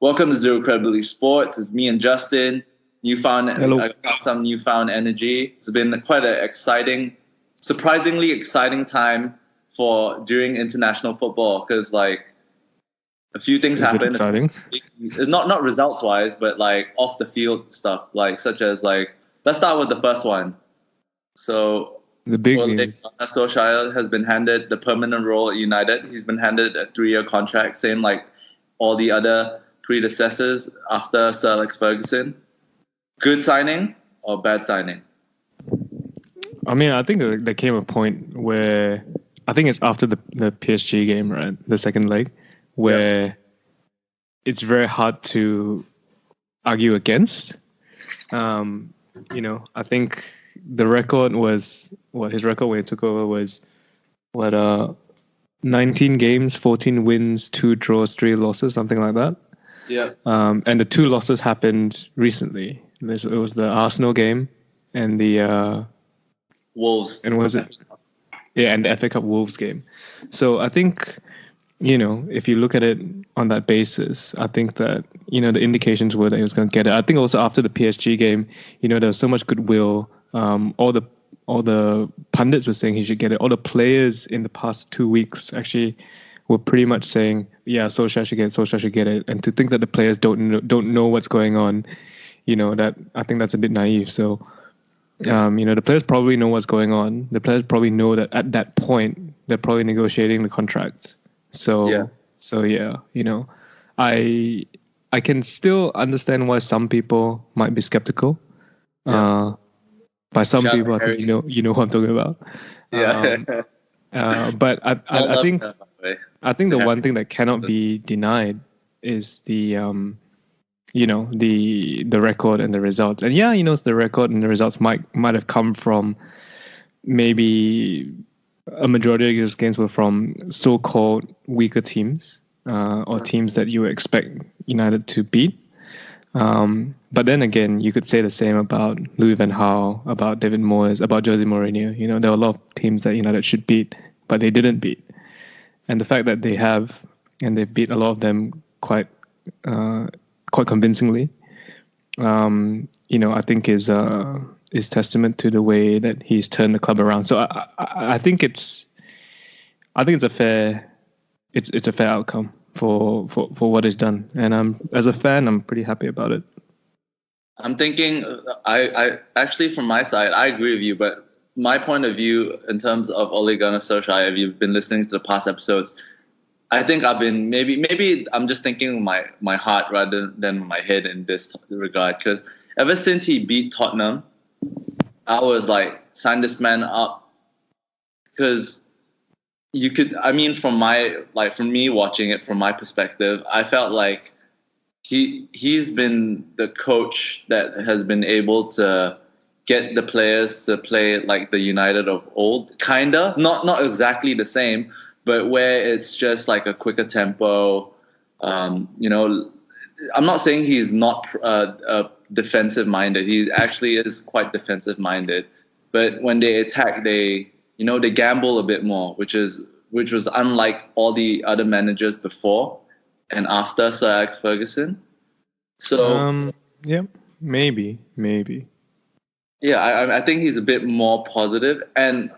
Welcome to Zero Credibility Sports. It's me and Justin. Hello. I got some newfound energy. It's been quite an surprisingly exciting time during international football because a few things happened. Exciting? Not results wise, but off the field stuff, such as let's start with the first one. So The big Ole news. Gunnar Solskjaer has been handed the permanent role at United. He's been handed a 3-year contract, same like all the other predecessors after Sir Alex Ferguson. Good signing or bad signing? I mean, I think there came a point where I think it's after the PSG game, right? The second leg, where it's very hard to argue against. I think the record was his record when he took over was 19 games, 14 wins, 2 draws, 3 losses, something like that. Yeah. And the 2 losses happened recently. It was the Arsenal game and the Wolves. And was it? Yeah, and the FA Cup Wolves game. So I think, if you look at it on that basis, I think that, the indications were that he was going to get it. I think also after the PSG game, there was so much goodwill. All the pundits were saying he should get it. All the players in the past 2 weeks actually were pretty much saying, yeah, Solskjaer should get it. And to think that the players don't know what's going on, that I think that's a bit naive. So, the players probably know what's going on. The players probably know that at that point they're probably negotiating the contracts. So I can still understand why some people might be skeptical. Yeah. By some people, I think you know what I'm talking about. Yeah. But I think the one thing that cannot be denied is the record and the results. And it's the record and the results might have come from maybe a majority of these games were from so-called weaker teams or teams that you would expect United to beat. But then again, you could say the same about Louis van Gaal, about David Moyes, about Jose Mourinho. There are a lot of teams that United should beat, but they didn't beat. And the fact that they have, and they've beat a lot of them quite convincingly, I think is testament to the way that he's turned the club around. So I think it's a fair outcome for what he's done, and as a fan, I'm pretty happy about it. I'm thinking, I actually from my side, I agree with you, but my point of view in terms of Ole Gunnar Solskjaer, if you've been listening to the past episodes, I think I've been maybe I'm just thinking my heart rather than my head in this regard, because ever since he beat Tottenham, I was like, sign this man up, because you could, from me watching it from my perspective, I felt like he's been the coach that has been able to get the players to play like the United of old, kinda, not exactly the same, but where it's just like a quicker tempo. I'm not saying he's not defensive minded. He actually is quite defensive minded, but when they attack, they gamble a bit more, which was unlike all the other managers before and after Sir Alex Ferguson. So maybe. Yeah, I think he's a bit more positive. And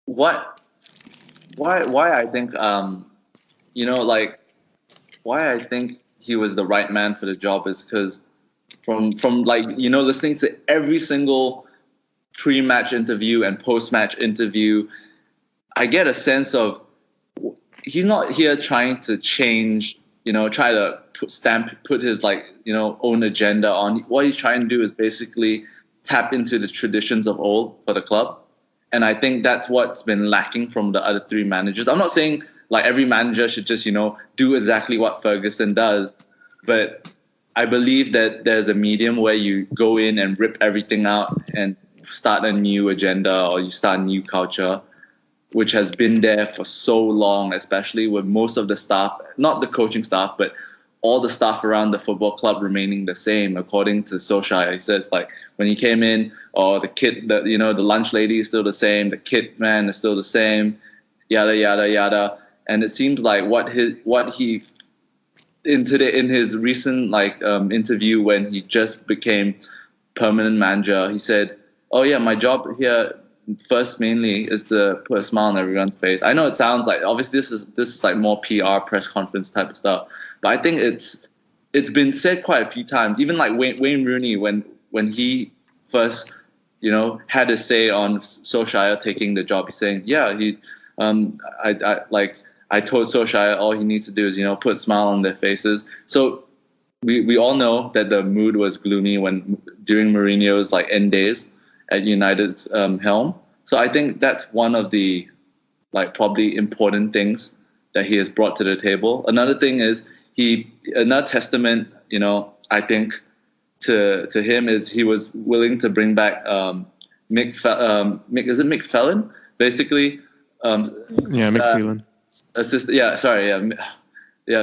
why I think why I think he was the right man for the job is because from listening to every single pre-match interview and post-match interview, I get a sense of he's not here trying to change, try to put his own agenda on. What he's trying to do is basically tap into the traditions of old for the club. And I think that's what's been lacking from the other 3 managers. I'm not saying every manager should just, do exactly what Ferguson does, but I believe that there's a medium where you go in and rip everything out and start a new agenda, or you start a new culture, which has been there for so long, especially with most of the staff, not the coaching staff, but all the staff around the football club remaining the same, according to Solskjaer. He says, when he came in, the kid, the lunch lady is still the same, the kit man is still the same, yada, yada, yada. And it seems like what he in his recent interview when he just became permanent manager, he said, "Oh yeah, my job here first mainly is to put a smile on everyone's face." I know it sounds like, obviously this is like more PR press conference type of stuff, but I think it's been said quite a few times. Even like Wayne Rooney, when he first had a say on Solskjaer taking the job, he's saying, "Yeah, I told Solskjaer all he needs to do is put a smile on their faces." So we all know that the mood was gloomy during Mourinho's end days at United's helm. So I think that's one of the probably important things that he has brought to the table. Another thing is another testament, I think to him is he was willing to bring back Mick Fallon, basically. Mick Phelan.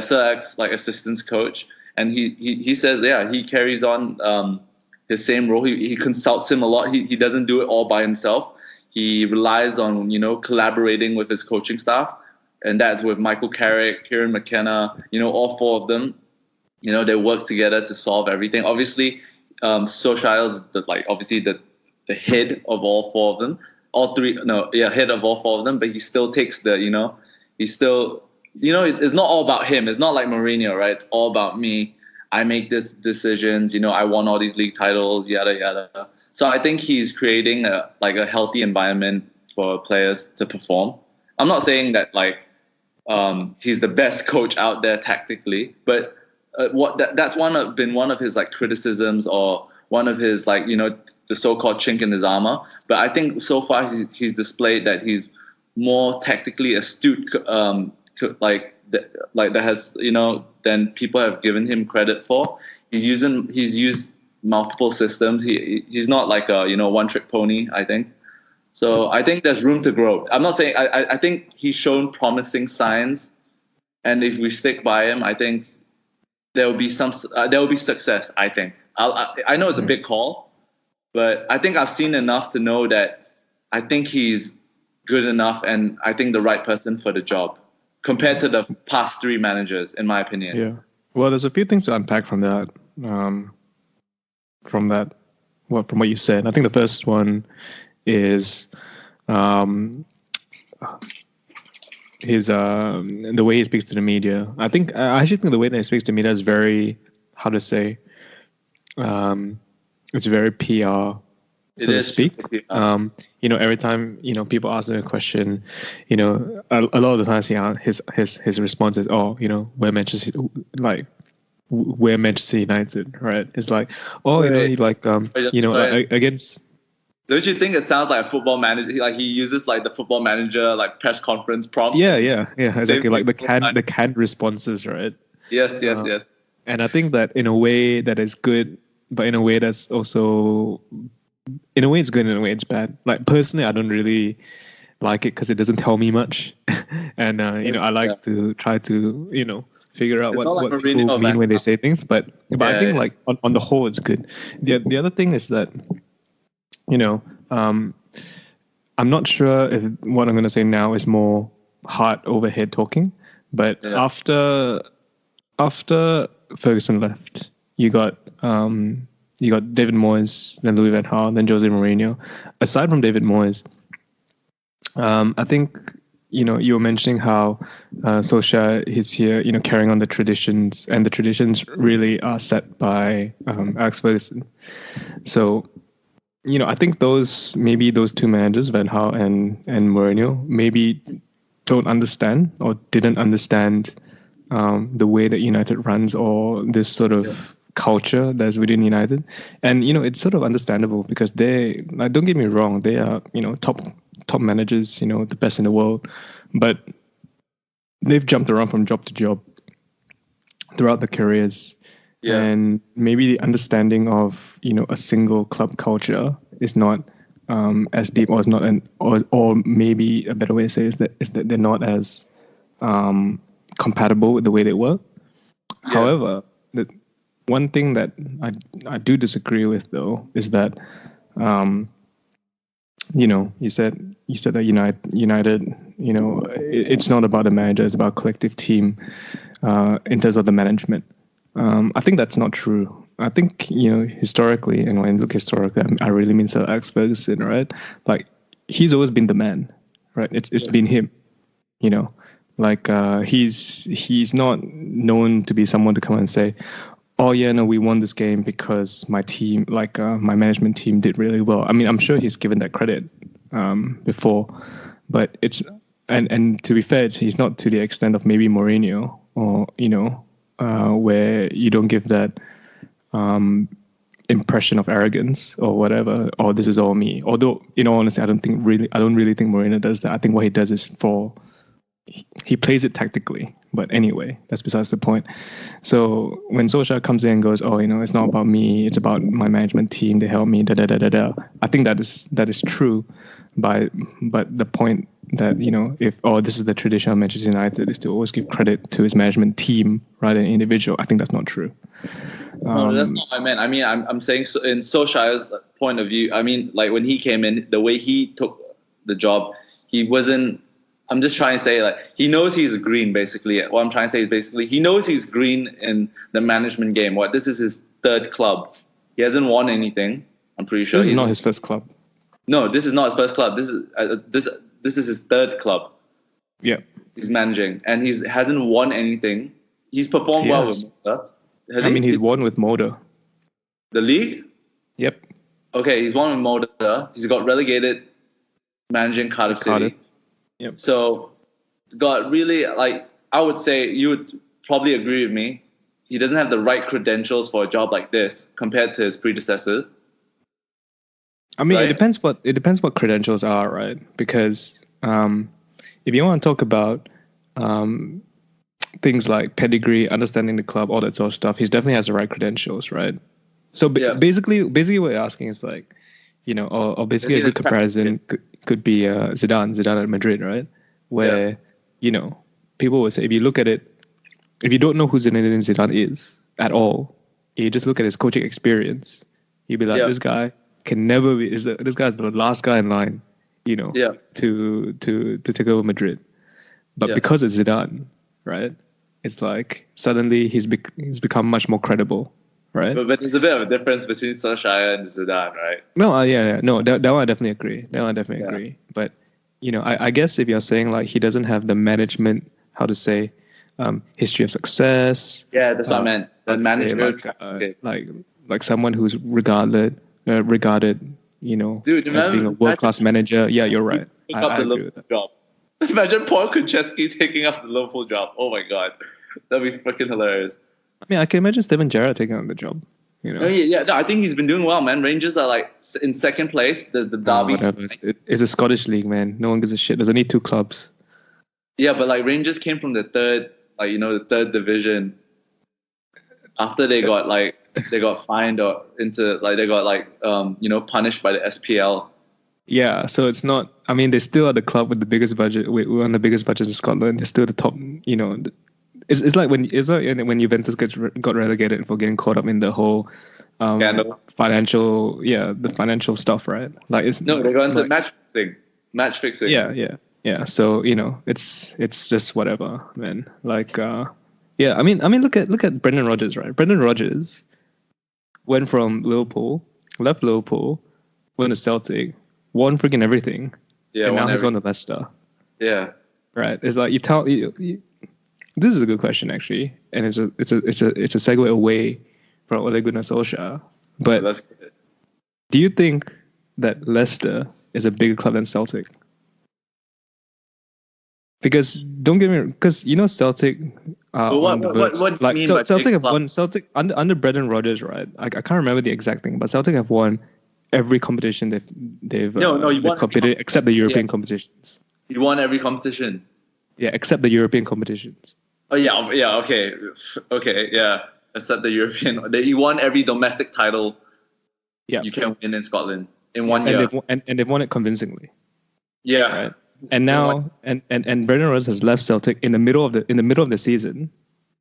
Sir X assistance coach, and he says he carries on his same role. He consults him a lot. He doesn't do it all by himself. He relies on collaborating with his coaching staff, and that's with Michael Carrick, Kieran McKenna, all four of them. They work together to solve everything. Obviously, Solskjaer's the head of all four of them. Head of all four of them, but he still takes it's not all about him. It's not like Mourinho, right? It's all about me. I make these decisions. I won all these league titles, yada yada. So I think he's creating a healthy environment for players to perform. I'm not saying that he's the best coach out there tactically, but that's been one of his criticisms, or one of his the so-called chink in his armor. But I think so far he's displayed that he's more tactically astute, that has than people have given him credit for. He's used multiple systems. He's not like a one-trick pony, I think. So I think there's room to grow. I'm not saying I think he's shown promising signs, and if we stick by him, I think there will be success. I think I know it's a big call, but I think I've seen enough to know that I think he's good enough, and I think the right person for the job compared to the past three managers, in my opinion. Yeah. Well, there's a few things to unpack from that. From what you said. I think the first one is the way he speaks to the media. I actually think the way that he speaks to media is very, how to say, it's very PR, so to speak. Every time people ask him a question, a lot of the times his response is, we're Manchester United, right? It's like, against. Don't you think it sounds like a football manager? He uses the football manager press conference prompts. Yeah, exactly. Like the canned responses, right? Yes. And I think that in a way that is good, but in a way that's also, in a way it's good, in a way it's bad. Personally, I don't really like it because it doesn't tell me much, and I like to try to figure out what people mean when they say things. But I think on the whole, it's good. The other thing is that. I'm not sure if what I'm going to say now is more heart over head talking, but after Ferguson left, you got David Moyes, then Louis van Gaal, then Jose Mourinho. Aside from David Moyes, I think you were mentioning how Solskjaer is here, carrying on the traditions, and the traditions really are set by Alex Ferguson. So. I think those two managers, Van Gaal and Mourinho, maybe don't understand or didn't understand the way that United runs, or this sort of culture that's within United. And it's sort of understandable because they, don't get me wrong, they are top managers, the best in the world, but they've jumped around from job to job throughout their careers. Yeah. And maybe the understanding of a single club culture is not as deep, or is not or maybe a better way to say is that they're not as compatible with the way they work. Yeah. However, the one thing that I do disagree with though is that you said that United it's not about the manager, it's about collective team in terms of the management. I think that's not true. I think, historically, and when I look historically, I really mean Sir Alex Ferguson, right? Like, he's always been the man, right? It's been him, like he's not known to be someone to come and say, oh yeah, no, we won this game because my team, my management team did really well. I mean, I'm sure he's given that credit before, but it's, and to be fair, he's not to the extent of maybe Mourinho or, where you don't give that impression of arrogance or whatever, or this is all me. Although, honestly, I don't really think Mourinho does that. I think what he does is he plays it tactically. But anyway, that's besides the point. So when Solskjaer comes in and goes, oh, it's not about me, it's about my management team, they help me, I think that is true. But the point that, if this is the tradition of Manchester United, is to always give credit to his management team rather than individual. I think that's not true. No, that's not what I meant. I mean, I'm saying in Solskjaer's point of view, I mean, like when he came in, the way he took the job, he wasn't, I'm just trying to say, like, he knows he's green, basically. What I'm trying to say is basically he knows he's green in the management game. This is his third club. He hasn't won anything, I'm pretty sure. This is not his first club. No, this is not his first club. This is his third club. Yeah. He's managing, and he hasn't won anything. He's performed well with Moda. He's won with Moda. The league? Yep. Okay, he's won with Moda. He's got relegated managing Cardiff City. Yep. So, got really, I would say you would probably agree with me. He doesn't have the right credentials for a job like this compared to his predecessors. I mean, right? It depends what credentials are, right? Because if you want to talk about things like pedigree, understanding the club, all that sort of stuff, he definitely has the right credentials, right? So basically, what you're asking is like, or basically a good comparison could be Zidane at Madrid, right? Where, people would say, if you look at it, if you don't know who Zinedine Zidane is at all, you just look at his coaching experience, you'd be like, this guy can never be, this guy's the last guy in line, to take over Madrid. But because it's Zidane, right? It's like suddenly he's become much more credible. Right, but there's a bit of a difference between Solskjaer and Zidane, right? No, no, that one I definitely agree. Agree. But I guess if you're saying like he doesn't have the management, how to say, history of success. Yeah, that's what I meant. The manager, like someone who's regarded, Dude, as being a world-class manager. Yeah, you're right. Took up the Liverpool job. Imagine Paul Konchesky taking up the Liverpool job. Oh my god, that'd be fucking hilarious. I mean, I can imagine Steven Gerrard taking on the job. No, I think he's been doing well, man. Rangers are like in second place. There's the Derby. It's a Scottish league, man. No one gives a shit. There's only 2 clubs. Yeah, but like Rangers came from the third, the third division. After they got fined or punished by the SPL. Yeah, so it's not. I mean, they still are the club with the biggest budget. We're one of the biggest budgets in Scotland. They're still the top. It's like when Juventus got relegated for getting caught up in the whole financial stuff, right? Like they got into match fixing. Yeah. So it's just whatever, man. Like I mean, look at Brendan Rodgers, right? Brendan Rodgers went from Liverpool, left Liverpool, went to Celtic, won freaking everything, and now he's gone to Leicester. Yeah, right. It's like this is a good question, actually, and it's a segue away from Ole Gunnar Solskjaer. But that's good. Do you think that Leicester is a bigger club than Celtic? Because don't get me wrong, because Celtic. What do you mean by Celtic have won under Brendan Rodgers, right? I can't remember the exact thing, but Celtic have won every competition they've competed except the European competitions. You won every competition. Yeah, except the European competitions. Oh yeah, okay, yeah. Except the European, you won every domestic title. Yeah, you can win in Scotland in 1 year, and they've won it convincingly. Yeah, right? And now, and Brendan Rodgers has left Celtic in the middle of the season,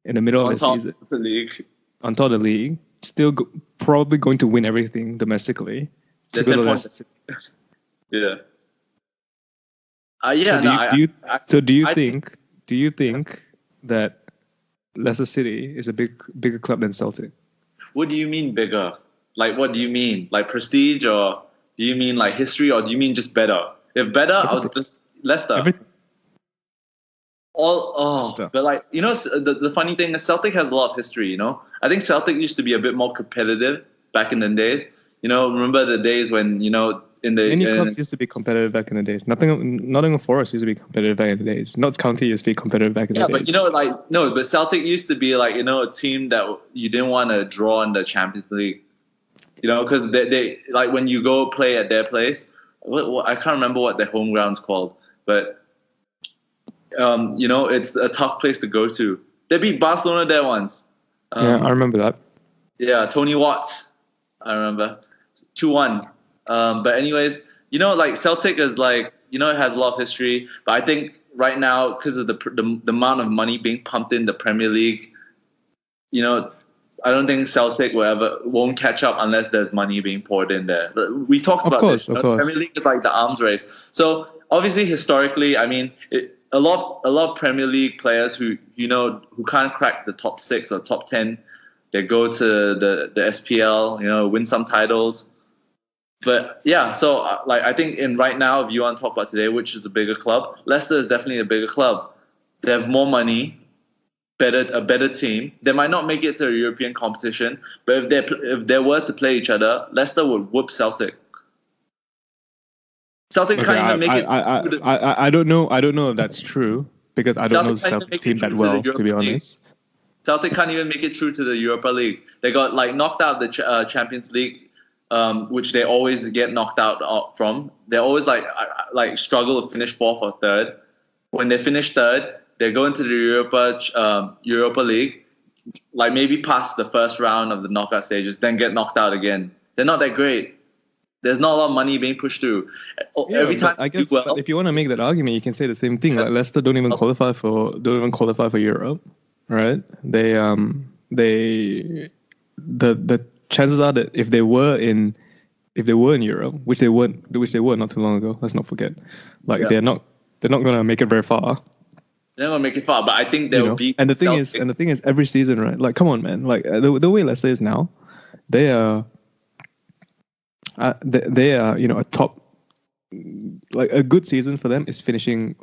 on top of the league, still probably going to win everything domestically. Yeah. Yeah, So no, I, do you I think. think that Leicester City is a bigger club than Celtic? What do you mean bigger? Like, what do you mean? Like prestige, or do you mean like history, or do you mean just better? If better, I'll Everything. just Leicester. Everything. Leicester. But like the funny thing is Celtic has a lot of history. I think Celtic used to be a bit more competitive back in the days. Remember the days when Many clubs used to be competitive back in the days. Nottingham Forest used to be competitive back in the days. Notts County used to be competitive back in the days. Yeah, but no, but Celtic used to be like a team that you didn't want to draw in the Champions League. Because they like when you go play at their place. I can't remember what their home ground's called, but it's a tough place to go to. They beat Barcelona there once. Yeah, I remember that. Yeah, Tony Watts. I remember 2-1. But anyways, like Celtic is like it has a lot of history, but I think right now because of the amount of money being pumped in the Premier League, I don't think Celtic won't catch up unless there's money being poured in there. We talked about this. Of course. Premier League is like the arms race. So obviously, historically, I mean, a lot of Premier League players who can't crack the top 6 or top 10, they go to the SPL, win some titles. But yeah, so I think right now, if you want to talk about today, which is a bigger club, Leicester is definitely a bigger club. They have more money, a better team. They might not make it to a European competition, but if they were to play each other, Leicester would whoop Celtic. Celtic can't even make it. I don't know. I don't know if that's true because I don't know the Celtic team that well, to be honest. Celtic can't even make it through to the Europa League. They got knocked out the Champions League, which they always get knocked out from. They always struggle to finish 4th or 3rd. When they finish 3rd, they go into the Europa League, maybe pass the first round of the knockout stages, then get knocked out again. They're not that great. There's not a lot of money being pushed through. Yeah, every time I guess if you want to make that argument, you can say the same thing. Like Leicester don't even qualify for Europe, right? The chances are that if they were in Europe, which they were not too long ago, let's not forget, they're not going to make it very far. They're not going to make it far, but I think they'll beat. And the thing is, every season, right? Like, come on, man. Like the way Leicester is now, they are a top, like a good season for them is finishing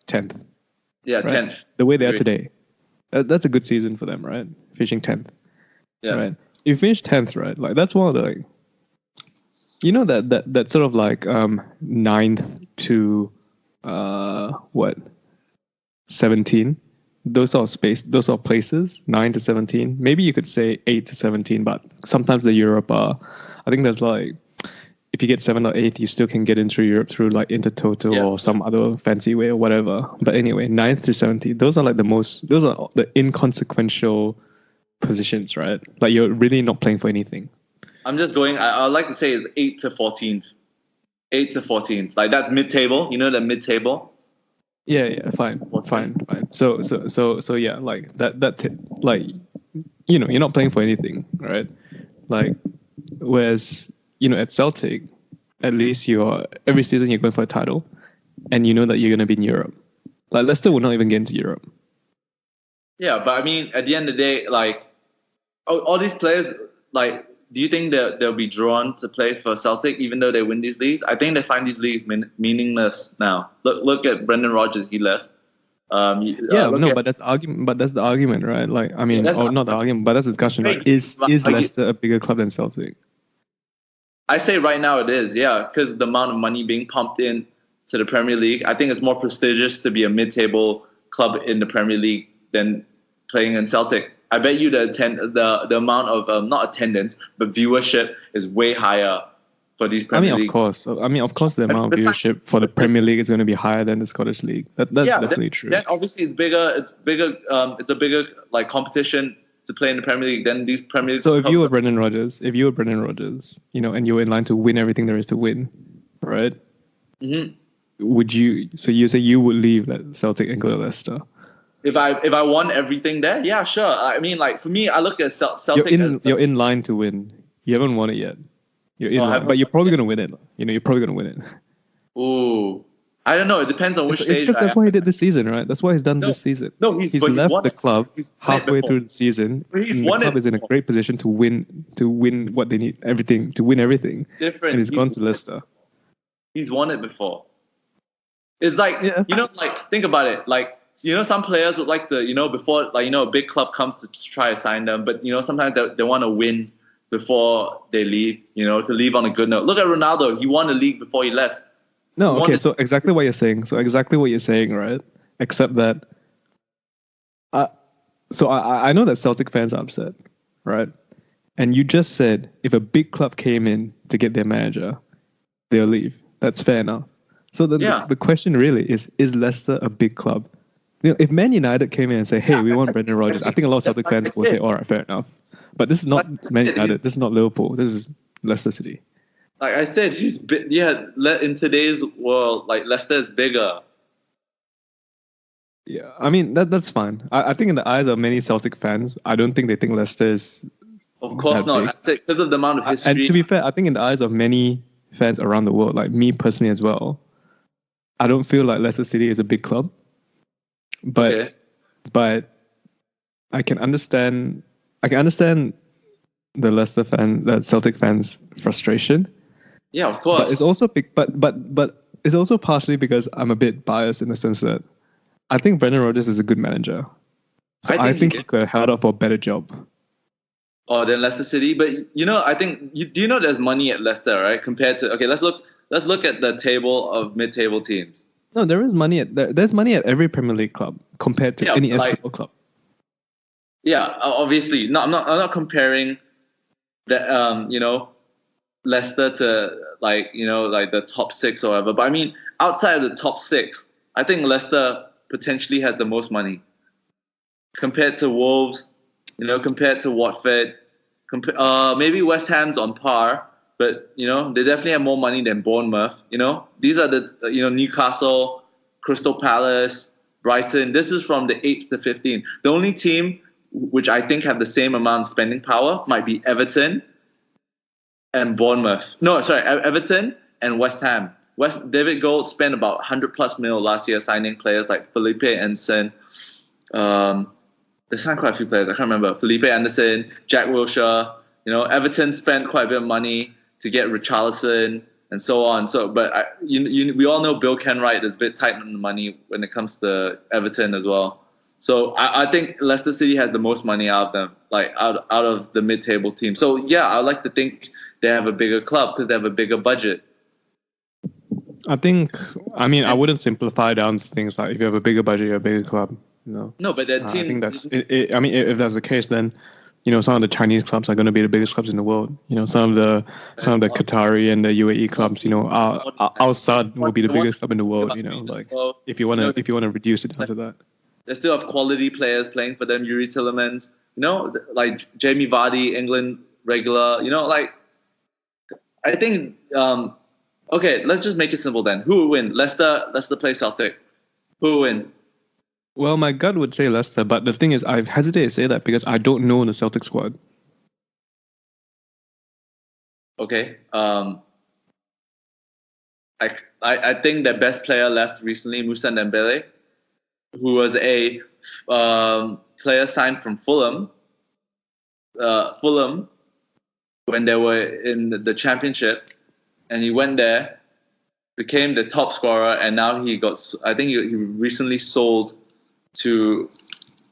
10th. Yeah, right? 10th. The way they are today, that's a good season for them, right? Finishing 10th. Yeah. Right. You finish 10th, right? Like that's one of the that sort of 9th to 17. Those are places, 9 to 17. Maybe you could say 8 to 17, but sometimes the Europe I think there's if you get 7 or 8, you still can get into Europe through Intertoto or some other fancy way or whatever. But anyway, 9th to 17, those are those are the inconsequential positions, right? Like you're really not playing for anything. I'm just going, I'd like to say it's 8 to 14th. 8 to 14th. Like that's mid-table, the mid-table? Yeah, fine. So yeah, you're not playing for anything, right? Whereas, at Celtic, at least every season you're going for a title and you know that you're going to be in Europe. Leicester will not even get into Europe. Yeah, but I mean, at the end of the day, all these players, do you think that they'll be drawn to play for Celtic even though they win these leagues? I think they find these leagues meaningless now. Look at Brendan Rodgers, he left. But that's argument. But that's the argument, right? Not the argument, but that's the discussion. Right? Is Leicester a bigger club than Celtic? I say right now it is, yeah, because the amount of money being pumped in to the Premier League. I think it's more prestigious to be a mid-table club in the Premier League than playing in Celtic. I bet you the amount of not attendance but viewership is way higher for these Premier League. Of course the amount of viewership for the Premier League is going to be higher than the Scottish League. That's definitely true. Then obviously it's bigger. It's a bigger competition to play in the Premier League than these Premier League. So if you were Brendan Rodgers, and you were in line to win everything there is to win, right? Mm-hmm. Would you? So you say you would leave Celtic and go to Leicester? If I won everything there, yeah, sure. I mean, for me, I look at Celtic. You're in line to win. You haven't won it yet. You're in line, but you're probably gonna win it. You're probably gonna win it. Ooh, I don't know. It depends on which It's stage. because that's why he did this season, right? That's why he's done this season. No, he's but left the club halfway before. through the season. He's and won the club it is in a before. great position to win what they need, to win everything. Different. And he's gone to Leicester. He's won it before. It's like, like, think about it. Like, some players would like before, like, a big club comes to try to sign them, but, sometimes they want to win before they leave, to leave on a good note. Look at Ronaldo. He won the league before he left. No, okay, so exactly what you're saying. Right? Except that, I know that Celtic fans are upset, right? And you just said if a big club came in to get their manager, they'll leave. That's fair enough. So the question really is Leicester a big club? If Man United came in and say, hey, we want Brendan Rodgers, I think a lot of Celtic fans will say, all right, fair enough. But this is not Man United. This is not Liverpool. This is Leicester City. Like I said, in today's world, like, Leicester is bigger. Yeah, I mean, that's fine. I think in the eyes of many Celtic fans, I don't think they think Leicester is. Of course not. Because of the amount of history. And to be fair, I think in the eyes of many fans around the world, like me personally as well, I don't feel like Leicester City is a big club. But I can understand the Celtic fans' frustration. Yeah, of course. But it's also but it's also partially because I'm a bit biased in the sense that I think Brendan Rodgers is a good manager. So I think he could have held out for a better job. Oh, than Leicester City, but I think there's money at Leicester, right? Compared to let's look at the table of mid-table teams. No, there is money there's money at every Premier League club compared to any SPL club. Yeah, obviously. No, I'm not comparing the Leicester to like the top 6 or whatever. But I mean, outside of the top 6, I think Leicester potentially has the most money compared to Wolves. Compared to Watford, maybe West Ham's on par, but they definitely have more money than Bournemouth. These are the Newcastle, Crystal Palace, Brighton. This is from the 8th to 15th. The only team which I think have the same amount of spending power might be Everton and Bournemouth. No, sorry, Everton and West Ham. David Gold spent about 100+ mil last year signing players like Felipe Anderson. They signed quite a few players. I can't remember. Felipe Anderson, Jack Wilshere. Everton spent quite a bit of money to get Richarlison and so on. So, but we all know Bill Kenwright is a bit tight on the money when it comes to Everton as well. So I think Leicester City has the most money out of them, like out of the mid-table team. So yeah, I like to think they have a bigger club because they have a bigger budget. I wouldn't simplify down to things like if you have a bigger budget, you have a bigger club. No, but that team. I think that's. If that's the case, then some of the Chinese clubs are going to be the biggest clubs in the world. Some of the Qatari and the UAE clubs, Al Sadd will be the biggest club in the world. Like if you want to reduce it down to that. They still have quality players playing for them. Yuri Tillemans, like Jamie Vardy, England regular. Like I think. Okay, let's just make it simple then. Who will win? Leicester play Celtic. Who will win? Well, my gut would say Leicester, but the thing is, I hesitate to say that because I don't know the Celtic squad. Okay. I think the best player left recently, Moussa Dembele, who was a player signed from Fulham. Fulham, when they were in the Championship, and he went there, became the top scorer, and now he recently sold to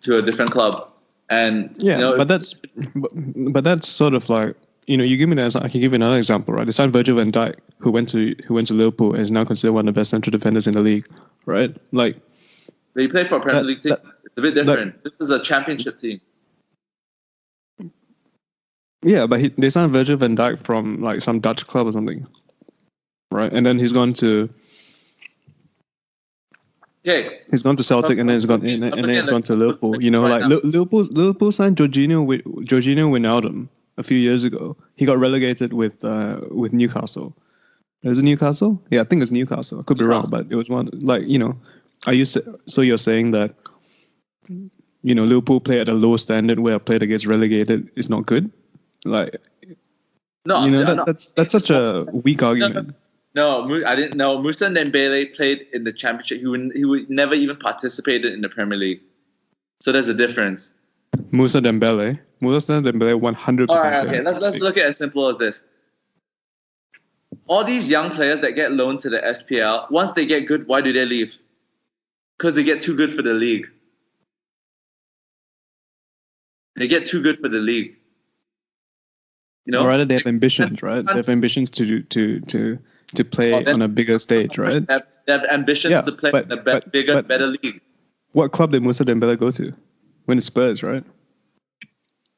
a different club. And but that's sort of like you give me that. I can give you another example, right? They signed Virgil van Dijk, who went to Liverpool and is now considered one of the best central defenders in the league, right? Like, but he played for a Premier League team. It's a bit different. This is a Championship team. Yeah, but they signed Virgil van Dijk from like some Dutch club or something, right? And then he's gone to. Okay. He's gone to Celtic and then he's gone to Liverpool. Liverpool signed Jorginho Wijnaldum a few years ago. He got relegated with Newcastle. Is it Newcastle? Yeah, I think it's Newcastle. I could be wrong, but it was one so you're saying that Liverpool play at a low standard where a player that gets relegated is not good? Like, no, that's such a weak argument. No, I didn't know. Moussa Dembele played in the championship. He would never even participated in the Premier League. So there's a difference. Moussa Dembele 100%. All right, okay. Let's look at it as simple as this. All these young players that get loaned to the SPL, once they get good, why do they leave? Because they get too good for the league. They get too good for the league. You know, or rather they have ambitions, right? They have ambitions to play on a bigger stage, right? They have ambitions to play in a bigger, better league. What club did Moussa Dembele go to? When it's Spurs, right?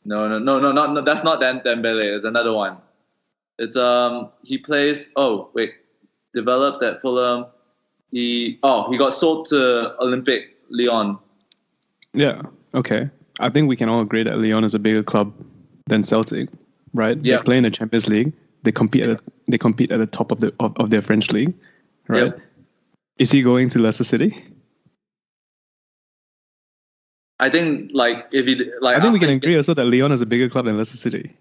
No, that's not Dembele. It's another one. It's he plays. Oh wait, developed at Fulham. He got sold to Olympic Lyon. Yeah. Okay. I think we can all agree that Lyon is a bigger club than Celtic, right? Yeah. They play in the Champions League. They compete at the top of their French league, right? Yep. Is he going to Leicester City? I think I think we can agree also that Lyon is a bigger club than Leicester City.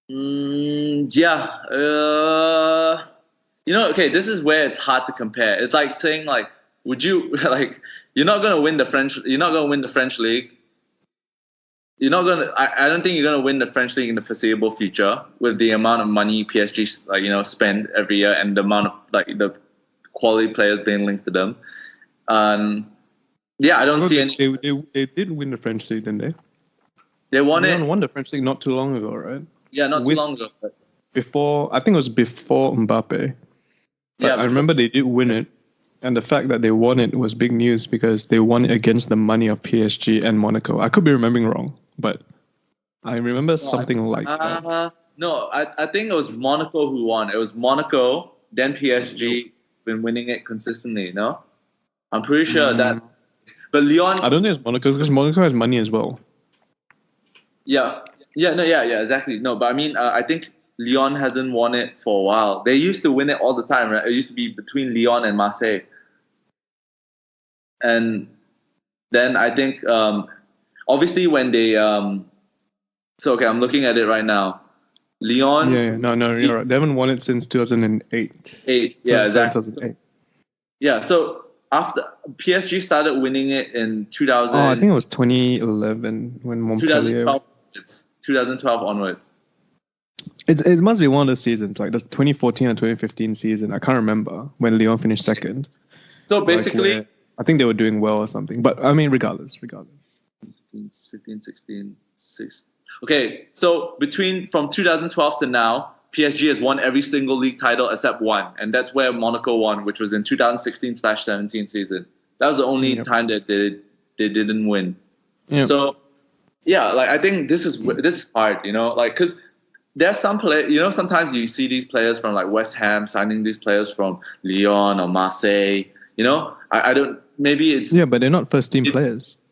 Yeah. Okay, this is where it's hard to compare. It's like saying would you you're not gonna win the French league. You're not gonna. I don't think you're gonna win the French league in the foreseeable future with the amount of money PSG spend every year and the amount of the quality players being linked to them. Yeah, I don't see any. They did win the French league, didn't they? They won it. They won the French league not too long ago, right? Yeah, not too long ago. But I think it was before Mbappe. But I remember they did win it, and the fact that they won it was big news because they won it against the money of PSG and Monaco. I could be remembering wrong, but I remember something like that. No, I think it was Monaco who won. It was Monaco, then PSG been winning it consistently. No, I'm pretty sure that. But Lyon, I don't think it's Monaco because Monaco has money as well. Yeah, exactly. No, but I mean, I think Lyon hasn't won it for a while. They used to win it all the time, right? It used to be between Lyon and Marseille. And then I think, obviously, when they, I'm looking at it right now. Lyon. Yeah, no, you're right. They haven't won it since 2008. Yeah, exactly. 2008. Yeah, so after PSG started winning it in 2000. I think it was 2011 when Montpellier. 2012 onwards. It must be one of those seasons, like the 2014 or 2015 season. I can't remember when Lyon finished second. So basically, I think they were doing well or something. But I mean, regardless. 15, 16, 6. Okay, so from 2012 to now, PSG has won every single league title except one, and that's where Monaco won, which was in 2016/17 season. That was the only time that they didn't win. Yeah. So, yeah, I think this is hard, because there's some players, sometimes you see these players from West Ham signing these players from Lyon or Marseille. I don't. Maybe it's but they're not first team players.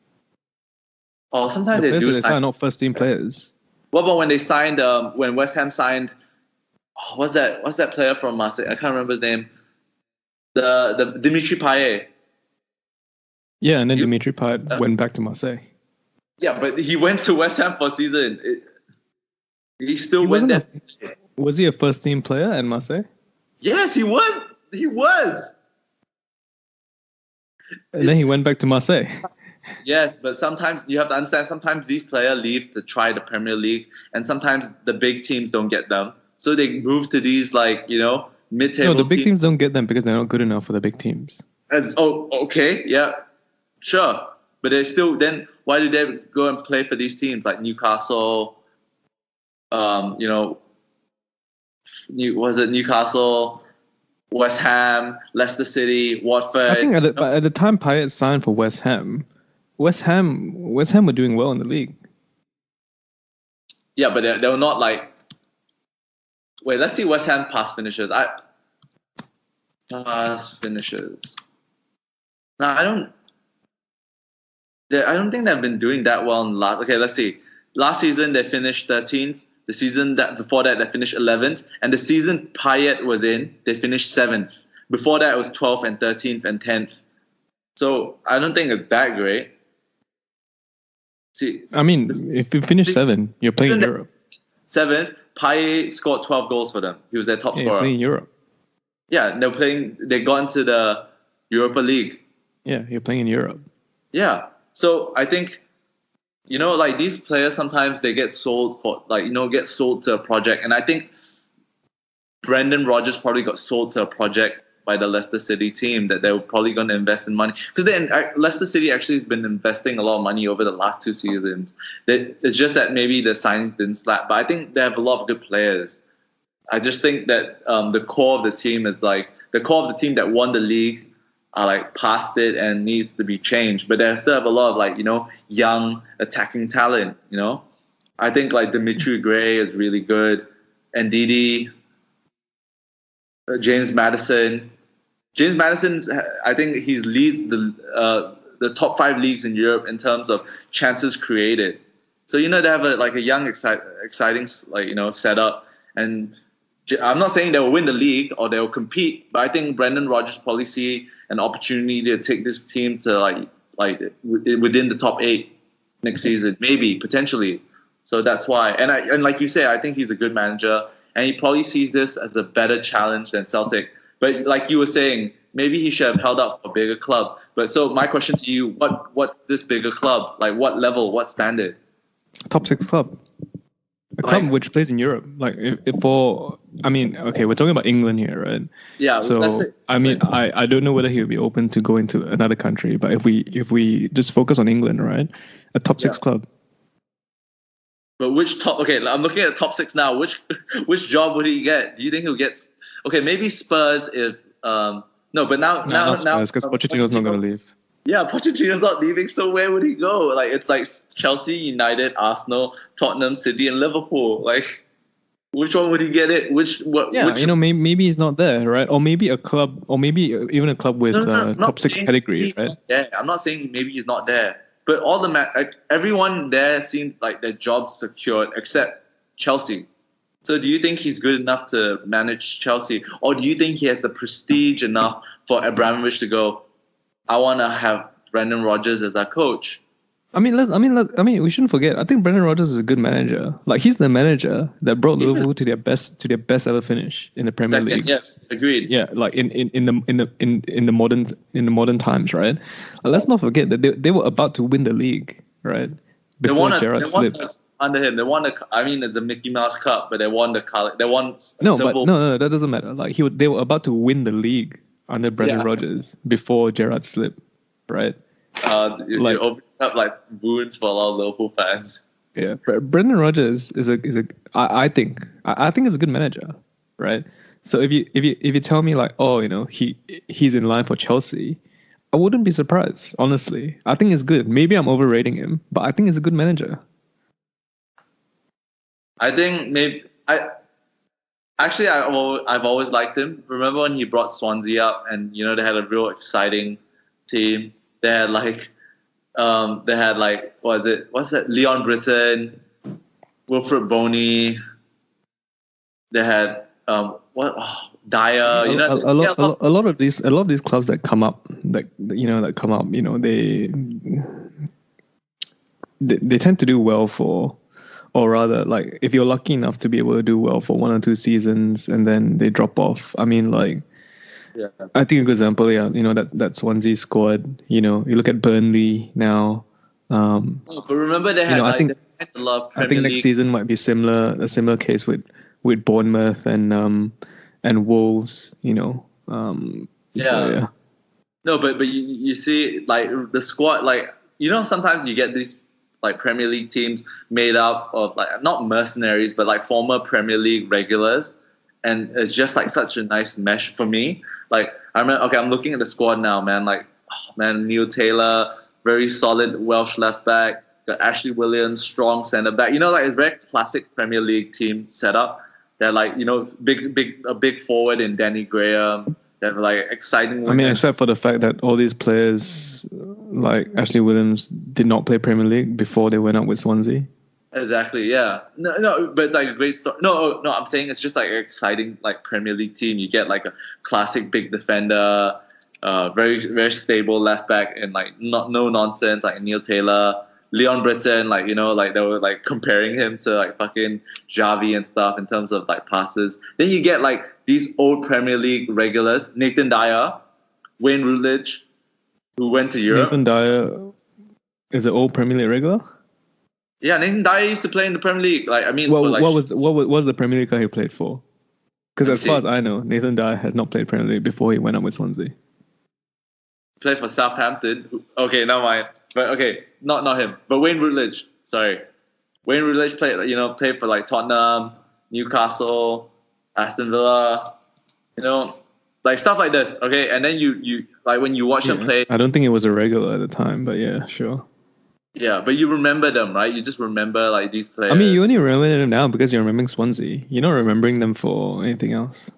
Oh, sometimes they do. They're not first team players. What about when they signed? When West Ham signed. Oh, what's that player from Marseille? I can't remember his name. The Dimitri Payet. Yeah, and then Dimitri Payet went back to Marseille. Yeah, but he went to West Ham for a season. He still went there. Was he a first team player at Marseille? Yes, he was. He was. And then he went back to Marseille. Yes, but sometimes you have to understand. Sometimes these players leave to try the Premier League, and sometimes the big teams don't get them. So they move to these mid-table. No, the big teams don't get them because they're not good enough for the big teams. Okay, yeah, sure, but they still. Then why do they go and play for these teams like Newcastle? Was it Newcastle, West Ham, Leicester City, Watford? I think at the time Payet signed for West Ham were doing well in the league. Yeah, but they were not Wait, let's see West Ham past finishes. Past finishes. No, I don't think they've been doing that well in last. Okay, let's see. Last season they finished 13th. The season before that they finished 11th, and the season Payet was in, they finished 7th. Before that it was 12th and 13th and 10th. So I don't think it's that great. See, I mean, if you finish 7th, you're playing in Europe. 7th, Payet scored 12 goals for them. He was their top scorer. You're playing in Europe. Yeah, they're playing. They got into the Europa League. Yeah, you're playing in Europe. Yeah, so I think like these players sometimes they get sold for get sold to a project, and I think Brendan Rodgers probably got sold to a project by the Leicester City team that they were probably going to invest in money because then Leicester City actually has been investing a lot of money over the last 2 seasons. It's just that maybe the signings didn't slap, but I think they have a lot of good players. I just think that the core of the team is like the core of the team that won the league are like past it and needs to be changed. But they still have a lot of young attacking talent. I think like Dimitri Gray is really good, and Didi, James Maddison. James Madison's I think he leads the top 5 leagues in Europe in terms of chances created. So they have a young exciting setup, and I'm not saying they will win the league or they will compete, but I think Brendan Rodgers probably see an opportunity to take this team to like within the top 8 next season, maybe potentially. So that's why, and like you say, I think he's a good manager, and he probably sees this as a better challenge than Celtic. But like you were saying, maybe he should have held out for a bigger club. But so my question to you, what's this bigger club? Like what level, what standard? Top 6 club. A club which plays in Europe. Like okay, we're talking about England here, right? Yeah. So I don't know whether he would be open to go into another country, but if we just focus on England, right? A top 6 club. But which top? Okay, I'm looking at the top 6 now. Which job would he get? Do you think he'll get? Okay, maybe Spurs if no, but now Spurs because Pochettino's not going to leave. Yeah, Pochettino's not leaving, so where would he go? Like it's like Chelsea, United, Arsenal, Tottenham, City, and Liverpool. Like, which one would he get it? Maybe he's not there, right? Or maybe a club, or maybe even a club with top 6 pedigree, right? Yeah, I'm not saying maybe he's not there, but all everyone there seems like their job's secured except Chelsea. So do you think he's good enough to manage Chelsea, or do you think he has the prestige enough for Abramovich to go, I want to have Brendan Rodgers as our coach? I mean, we shouldn't forget. I think Brendan Rodgers is a good manager. Like he's the manager that brought Liverpool to their best ever finish in the Premier League. Yes, agreed. Yeah, like in the modern times, right? Let's not forget that they were about to win the league, right? Before Gerrard slipped. Under him, they won it's a Mickey Mouse Cup, but they won the color. They won. No, that doesn't matter. Like they were about to win the league under Brendan Rodgers before Gerrard slipped, right? You opened up like wounds for a lot of Liverpool fans. Yeah, Brendan Rodgers is I think is a good manager, right? So if you tell me like, he's in line for Chelsea, I wouldn't be surprised. Honestly, I think it's good. Maybe I'm overrating him, but I think he's a good manager. I think I've always liked him. Remember when he brought Swansea up, and they had a real exciting team. They had what's that? Leon Britton, Wilfred Boney. They had Dyer. A lot of these clubs that come up, they tend to do well for. Or rather, like if you're lucky enough to be able to do well for 1 or 2 seasons and then they drop off. I mean, I think a good example, that Swansea squad. You look at Burnley now. But remember they had I think next season might be a similar case with Bournemouth and Wolves. No, but you see, like the squad, sometimes you get these like Premier League teams made up of like not mercenaries but like former Premier League regulars, and it's just like such a nice mesh for me. Like I remember, I'm looking at the squad now, man. Like, Neil Taylor, very solid Welsh left back. Got Ashley Williams, strong centre back. It's very classic Premier League team setup. They're like a big forward in Danny Graham. They're like exciting winners. I mean, except for the fact that all these players, like Ashley Williams, did not play Premier League before they went up with Swansea. Exactly, yeah. No, but it's like a great story. No, I'm saying it's just like an exciting like Premier League team. You get like a classic big defender, very very stable left back, and like no nonsense like Neil Taylor. Leon Britton, like, like they were like comparing him to like fucking Xavi and stuff in terms of like passes. Then you get like these old Premier League regulars, Nathan Dyer, Wayne Routledge, who went to Europe. Nathan Dyer is an old Premier League regular. Yeah, Nathan Dyer used to play in the Premier League. Like, I mean, what was the Premier League guy he played for? Because as far as I know, Nathan Dyer has not played Premier League before he went up with Swansea. Played for Southampton. Okay, never mind. But okay, not him. But Wayne Routledge. Sorry, Wayne Routledge played for like Tottenham, Newcastle, Aston Villa. Like stuff like this. Okay, and then you like when you watch them play. I don't think it was a regular at the time, but yeah, sure. Yeah, but you remember them, right? You just remember like these players. I mean, you only remember them now because you're remembering Swansea. You're not remembering them for anything else.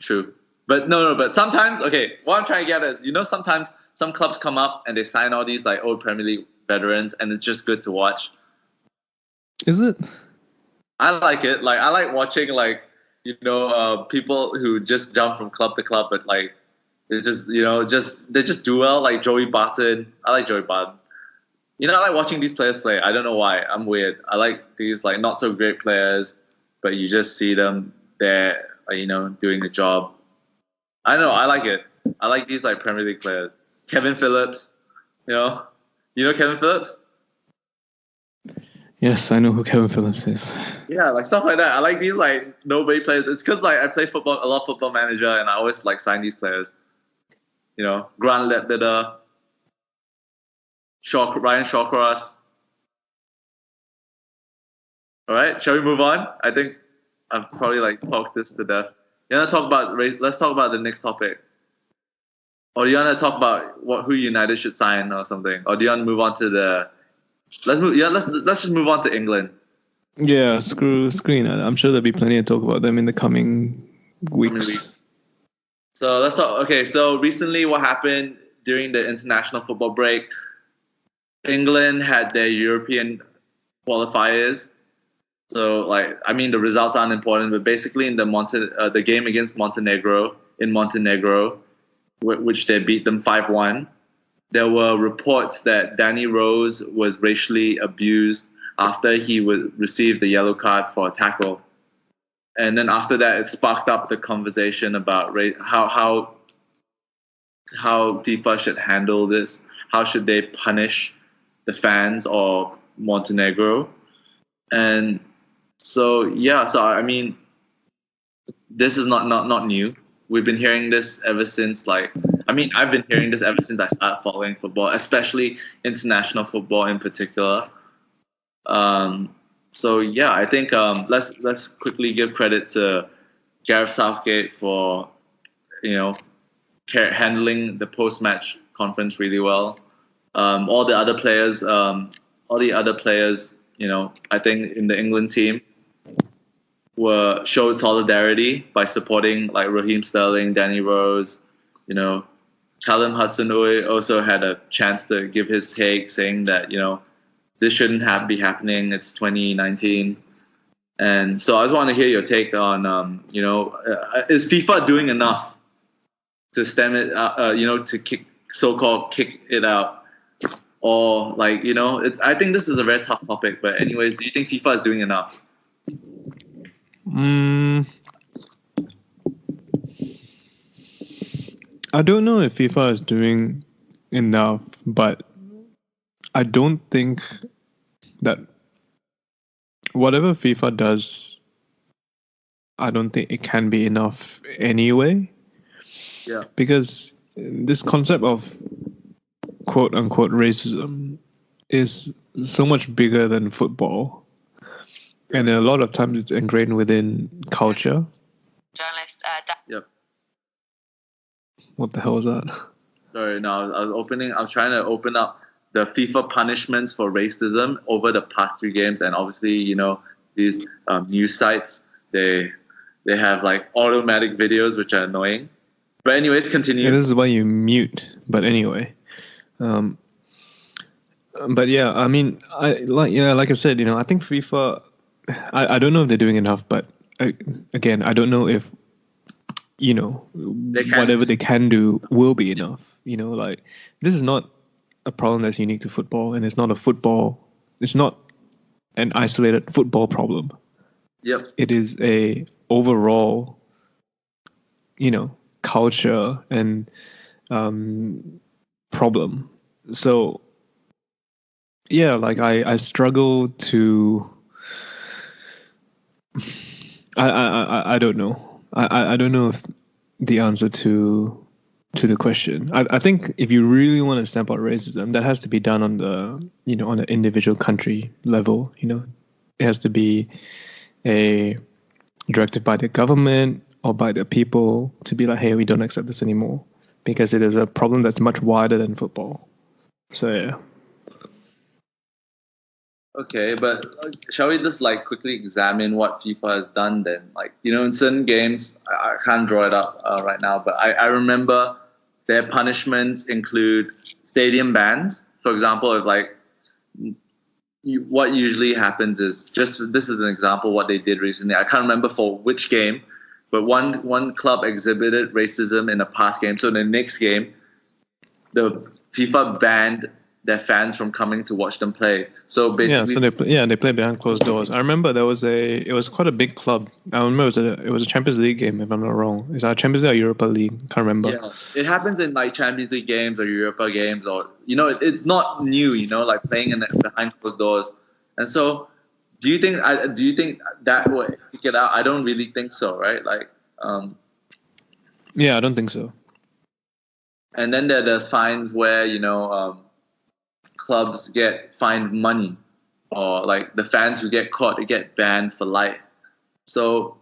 True. But no, but sometimes, okay, what I'm trying to get is, sometimes some clubs come up and they sign all these like old Premier League veterans and it's just good to watch. Is it? I like it. Like, I like watching like, people who just jump from club to club, but like, they just do well. Like Joey Barton. I like Joey Barton. I like watching these players play. I don't know why. I'm weird. I like these like not so great players, but you just see them there, doing the job. I don't know. I like it. I like these like Premier League players. Kevin Phillips, Kevin Phillips? Yes, I know who Kevin Phillips is. Yeah, like stuff like that. I like these like nobody players. It's because like I play a lot of Football Manager, and I always like sign these players. Grant Ledbetter, Ryan Shawcross. All right, shall we move on? I think I've probably like talked this to death. Let's talk about the next topic. Or do you want to talk about who United should sign or something? Or do you want to move on to let's just move on to England. Yeah, screw United. I'm sure there'll be plenty to talk about them in the coming weeks. So let's talk. Okay, so recently what happened during the international football break? England had their European qualifiers. So, the results aren't important, but basically in the game against Montenegro, which they beat them 5-1, there were reports that Danny Rose was racially abused after he received a yellow card for a tackle. And then after that, it sparked up the conversation about how FIFA should handle this. How should they punish the fans of Montenegro? And I mean, this is not new. We've been hearing this ever since I've been hearing this ever since I started following football, especially international football in particular. I think let's quickly give credit to Gareth Southgate for handling the post-match conference really well. All the other players, I think in the England team showed solidarity by supporting like Raheem Sterling, Danny Rose. Callum Hudson-Odoi also had a chance to give his take, saying that this shouldn't be happening. It's 2019, and so I just want to hear your take on is FIFA doing enough to stem it? To kick it out, or I think this is a very tough topic. But anyways, do you think FIFA is doing enough? I don't know if FIFA is doing enough, but I don't think that whatever FIFA does, I don't think it can be enough anyway. Yeah. Because this concept of quote unquote racism is so much bigger than football. And a lot of times it's ingrained within culture. Journalist. Yep. What the hell was that? Sorry, no, I was trying to open up the FIFA punishments for racism over the past 3 games, and obviously, these news sites they have like automatic videos which are annoying. But anyways, continue. Yeah, this is why you mute. But anyway, but yeah, I mean, like I said, I think FIFA. I don't know if they're doing enough, but again, I don't know if whatever they can do will be enough. This is not a problem that's unique to football, and it's not an isolated football problem. Yep. It is a overall, culture and problem. So yeah, like I struggle to. I don't know. I don't know if the answer to the question. I think if you really want to stamp out racism, that has to be done on the on an individual country level. It has to be a directive by the government or by the people to be like, hey, we don't accept this anymore, because it is a problem that's much wider than football. So yeah. Okay, but shall we just like quickly examine what FIFA has done then? Like, in certain games, I can't draw it up right now, but I remember their punishments include stadium bans. For example, if like what usually happens is this is an example of what they did recently. I can't remember for which game, but one club exhibited racism in a past game. So in the next game, the FIFA banned their fans from coming to watch them play. So basically, they play behind closed doors. I remember it was quite a big club. I remember it was a Champions League game, if I'm not wrong. Is that Champions League or Europa League? Can't remember. Yeah, it happens in like Champions League games or Europa games, or it's not new. Like playing behind closed doors. And so, do you think that would kick it out? I don't really think so, right? Like, yeah, I don't think so. And then there are the fines where clubs get fined money, or like the fans who get caught, they get banned for life. So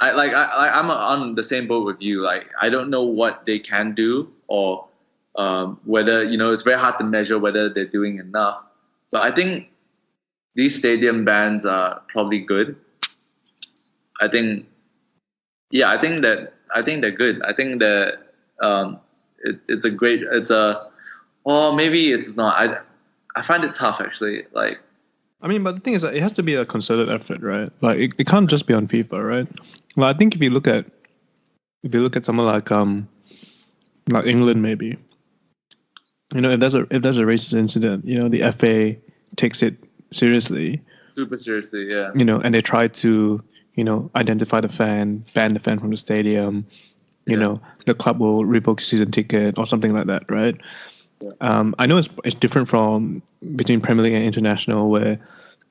I'm on the same boat with you. Like, I don't know what they can do, or whether it's very hard to measure whether they're doing enough. But I think these stadium bans are probably good. I think they're good. I think that or maybe it's not. I find it tough, actually. Like, I mean, but the thing is that it has to be a concerted effort, right? Like, it can't just be on FIFA, right? Well, I think if you look at someone like England, maybe, if there's a racist incident, the FA takes it seriously, super seriously, yeah. And they try to identify the fan, ban the fan from the stadium. The club will revoke season ticket or something like that, right? Yeah. I know it's different from between Premier League and international, where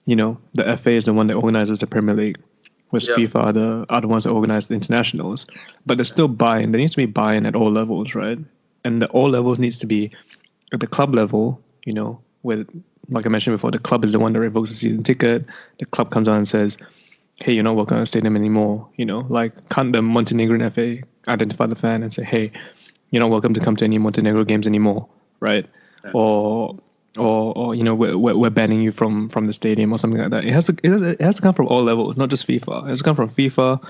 the FA is the one that organizes the Premier League, whereas FIFA are the ones that organize the internationals. But there's still buy-in. There needs to be buy-in at all levels, right? And the all levels needs to be at the club level, where, like I mentioned before, the club is the one that revokes the season ticket. The club comes out and says, hey, you're not welcome at the stadium anymore. Like, can't the Montenegrin FA identify the fan and say, hey, you're not welcome to come to any Montenegro games anymore, right? Yeah. Or we're banning you from the stadium or something like that. It has to come from all levels, not just FIFA. It has to come from FIFA,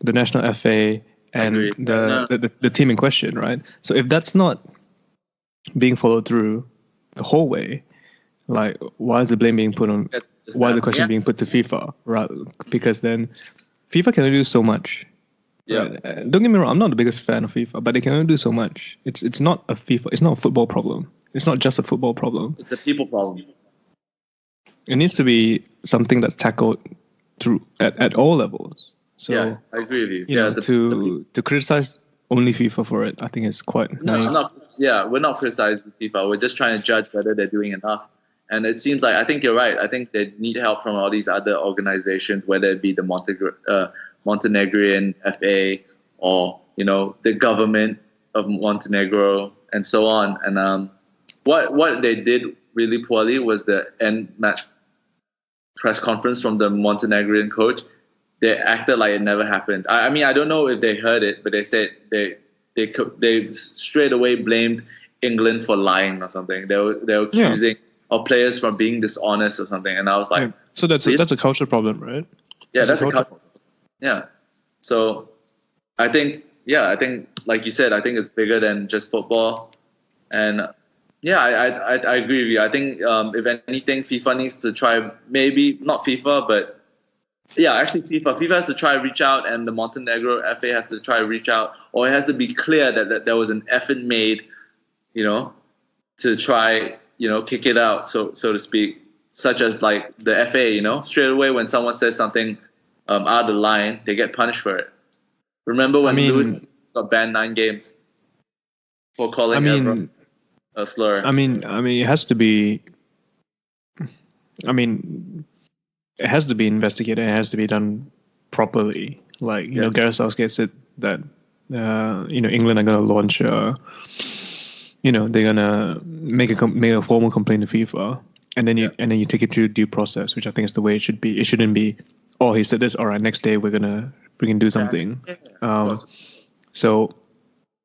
the national FA, and the team in question, right? So if that's not being followed through the whole way, like, why is the blame being put on? Why is the question being put to FIFA? Right? Because then FIFA can only do so much. Yeah. Right? Don't get me wrong, I'm not the biggest fan of FIFA, but they can only do so much. It's not a football problem. It's not just a football problem. It's a people problem. It needs to be something that's tackled through at all levels. So yeah, I agree with you. To criticize only FIFA for it, I think it's quite naive. We're not criticizing FIFA. We're just trying to judge whether they're doing enough. And it seems like, I think you're right. I think they need help from all these other organizations, whether it be the Montenegrin FA or, the government of Montenegro and so on. And what they did really poorly was the end match press conference from the Montenegrin coach. They acted like it never happened. I mean, I don't know if they heard it, but they said they straight away blamed England for lying or something. They were accusing of players from being dishonest or something, and I was like, so that's a culture problem, right? Yeah, that's a culture problem. Yeah. So I think like you said, I think it's bigger than just football, and I agree with you. I think if anything, FIFA needs to try, maybe not FIFA, but actually FIFA has to try to reach out, and the Montenegro FA has to try to reach out, or it has to be clear that there was an effort made, to try, kick it out, so to speak, such as like the FA, straight away when someone says something out of the line, they get punished for it. Remember when Lewis got banned 9 games for calling everyone a slur? It has to be. It has to be investigated. It has to be done properly. Like Gareth Southgate said that England are going to launch they're going to make a formal complaint to FIFA, and then you take it through due process, which I think is the way it should be. It shouldn't be, oh, he said this, all right, next day we can do something. So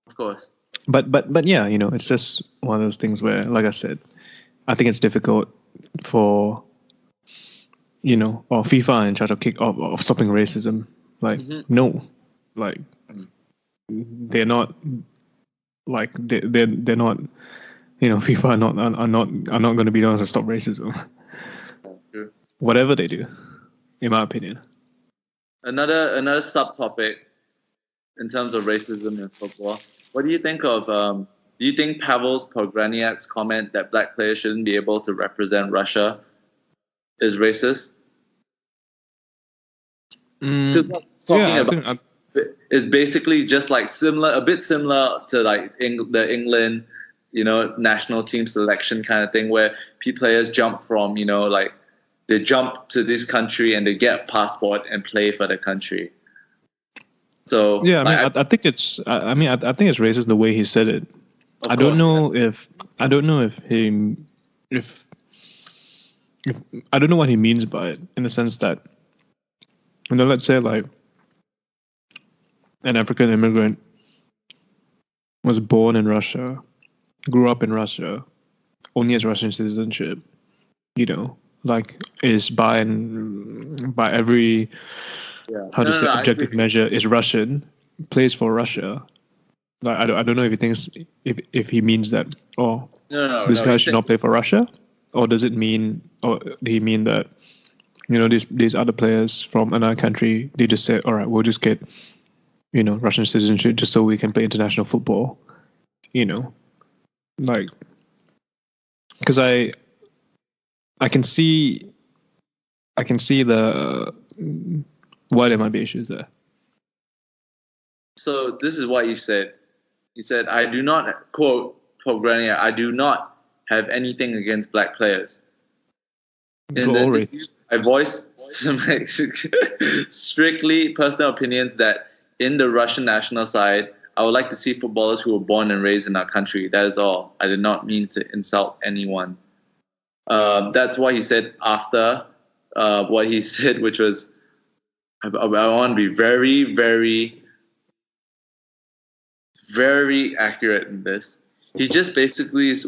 of course. But yeah, it's just one of those things where, like I said, I think it's difficult for or FIFA in charge of stopping racism. Like no, like they're not like they're not FIFA are not going to be the ones to stop racism. True. Whatever they do, in my opinion. Another subtopic in terms of racism in football. What do you think of? Do you think Pavel Pobgrebnyak's comment that black players shouldn't be able to represent Russia is racist? Is basically just like a bit similar to like the England, national team selection kind of thing, where players jump from, like they jump to this country and they get a passport and play for the country. So yeah, I think it's. I think it's racist the way he said it. I don't know if I don't know what he means by it, in the sense that, let's say like an African immigrant was born in Russia, grew up in Russia, only has Russian citizenship, like is by every objective measure is Russian, plays for Russia. Like I don't know if he thinks if he means that this guy should not play for Russia, or does it mean, or do he mean that these other players from another country, they just say, all right, we'll just get Russian citizenship just so we can play international football, like, because I can see the why there might be issues there. So this is what he said. He said, I do not, quote Pobgrebnyak, I do not have anything against black players. I voiced some strictly personal opinions that in the Russian national side, I would like to see footballers who were born and raised in our country. That is all. I did not mean to insult anyone. That's what he said after what he said, which was, I want to be very, very, very accurate in this. He just basically is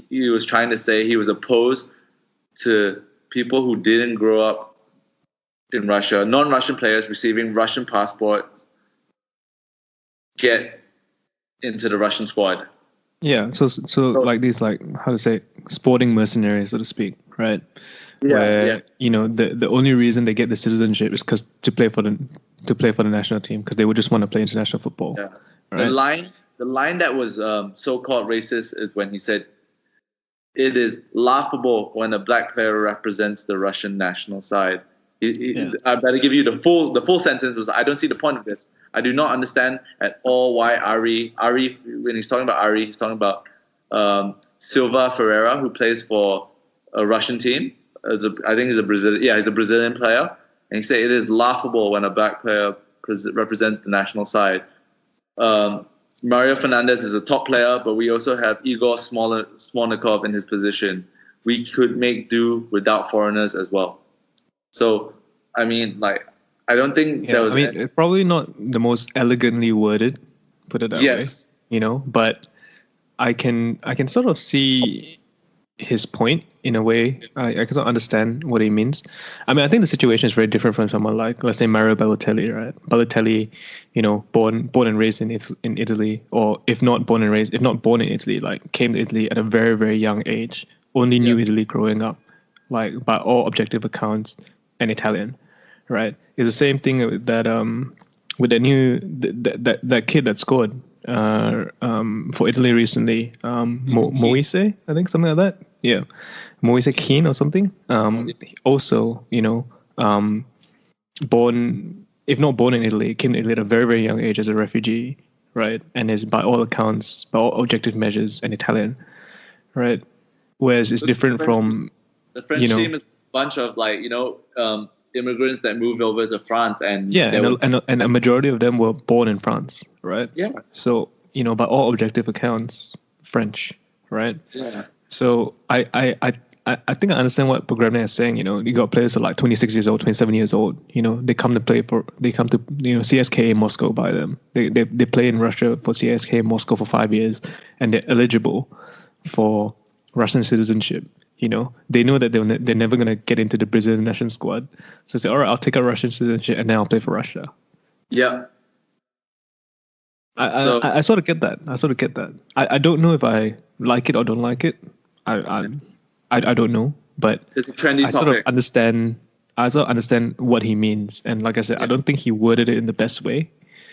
he was trying to say he was opposed to people who didn't grow up in Russia, non-Russian players receiving Russian passports, get into the Russian squad. Yeah, so like these, like, how to say, sporting mercenaries, so to speak, right? The only reason they get the citizenship is because to play for the national team, because they would just want to play international football. Yeah. Right? The line that was so-called racist is when he said, "It is laughable when a black player represents the Russian national side." I better give you the full sentence. Was, I don't see the point of this. I do not understand at all why Ari, when he's talking about Ari, he's talking about Silva Ferreira, who plays for a Russian team. I think he's a Brazilian. Yeah, he's a Brazilian player. And he said it is laughable when a black player represents the national side. Mario Fernandes is a top player, but we also have Igor Smolnikov in his position. We could make do without foreigners as well. So, I don't think that was... it's probably not the most elegantly worded, put it that way. But I can sort of see his point in a way. I can sort of understand what he means. I think the situation is very different from someone like, let's say, Mario Balotelli, right? Balotelli, born and raised in Italy, or if not born in Italy, like came to Italy at a very, very young age, only knew Italy growing up, like by all objective accounts, an Italian, right? It's the same thing that with that kid that scored for Italy recently. Moise, I think something like that. Yeah, Moise Keane or something. Also, born, if not born in Italy, came to Italy at a very, very young age as a refugee, right? And is by all accounts, by all objective measures, an Italian, right? Whereas it's different from the French team is a bunch of immigrants that moved over to France, and and a majority of them were born in France, right? Yeah. So by all objective accounts, French, right? Yeah. So I think I understand what Pobgrebnyak is saying. You got players who are like 26 years old, 27 years old. They come to CSKA Moscow by them. They play in Russia for CSKA Moscow for 5 years, and they're eligible for Russian citizenship. They know that they're never going to get into the Brazilian national squad. So they say, all right, I'll take a Russian citizenship and then I'll play for Russia. Yeah. I sort of get that. I don't know if I like it or don't like it. I don't know, but it's a trendy topic. I sort of understand what he means. And like I said, I don't think he worded it in the best way.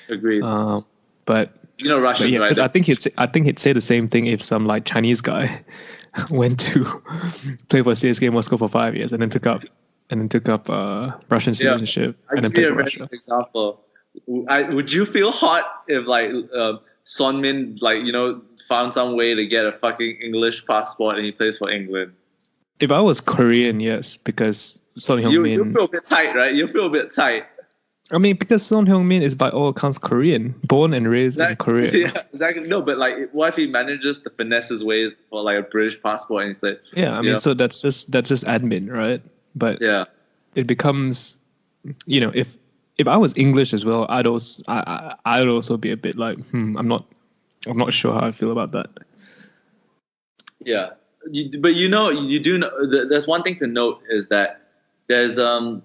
Agreed. But Russians, right? I think he'd say the same thing if some like Chinese guy went to play for CSKA Moscow for 5 years and then took up Russian citizenship and then played for Russia. Example. Would you feel hot if Son Min found some way to get a fucking English passport and he plays for England? If I was Korean, yes, because Son Heung-min. You feel a bit tight, right? You feel a bit tight. I mean, because Son Heung-min is by all accounts Korean, born and raised in Korea. Yeah, exactly. No, but what if he manages to finesse his way for a British passport and he's like, yeah, I mean, so that's just admin, right? But yeah, it becomes, if I was English as well, I'd also be a bit like, I'm not sure how I feel about that. Yeah, but you do know. There's one thing to note is that there's a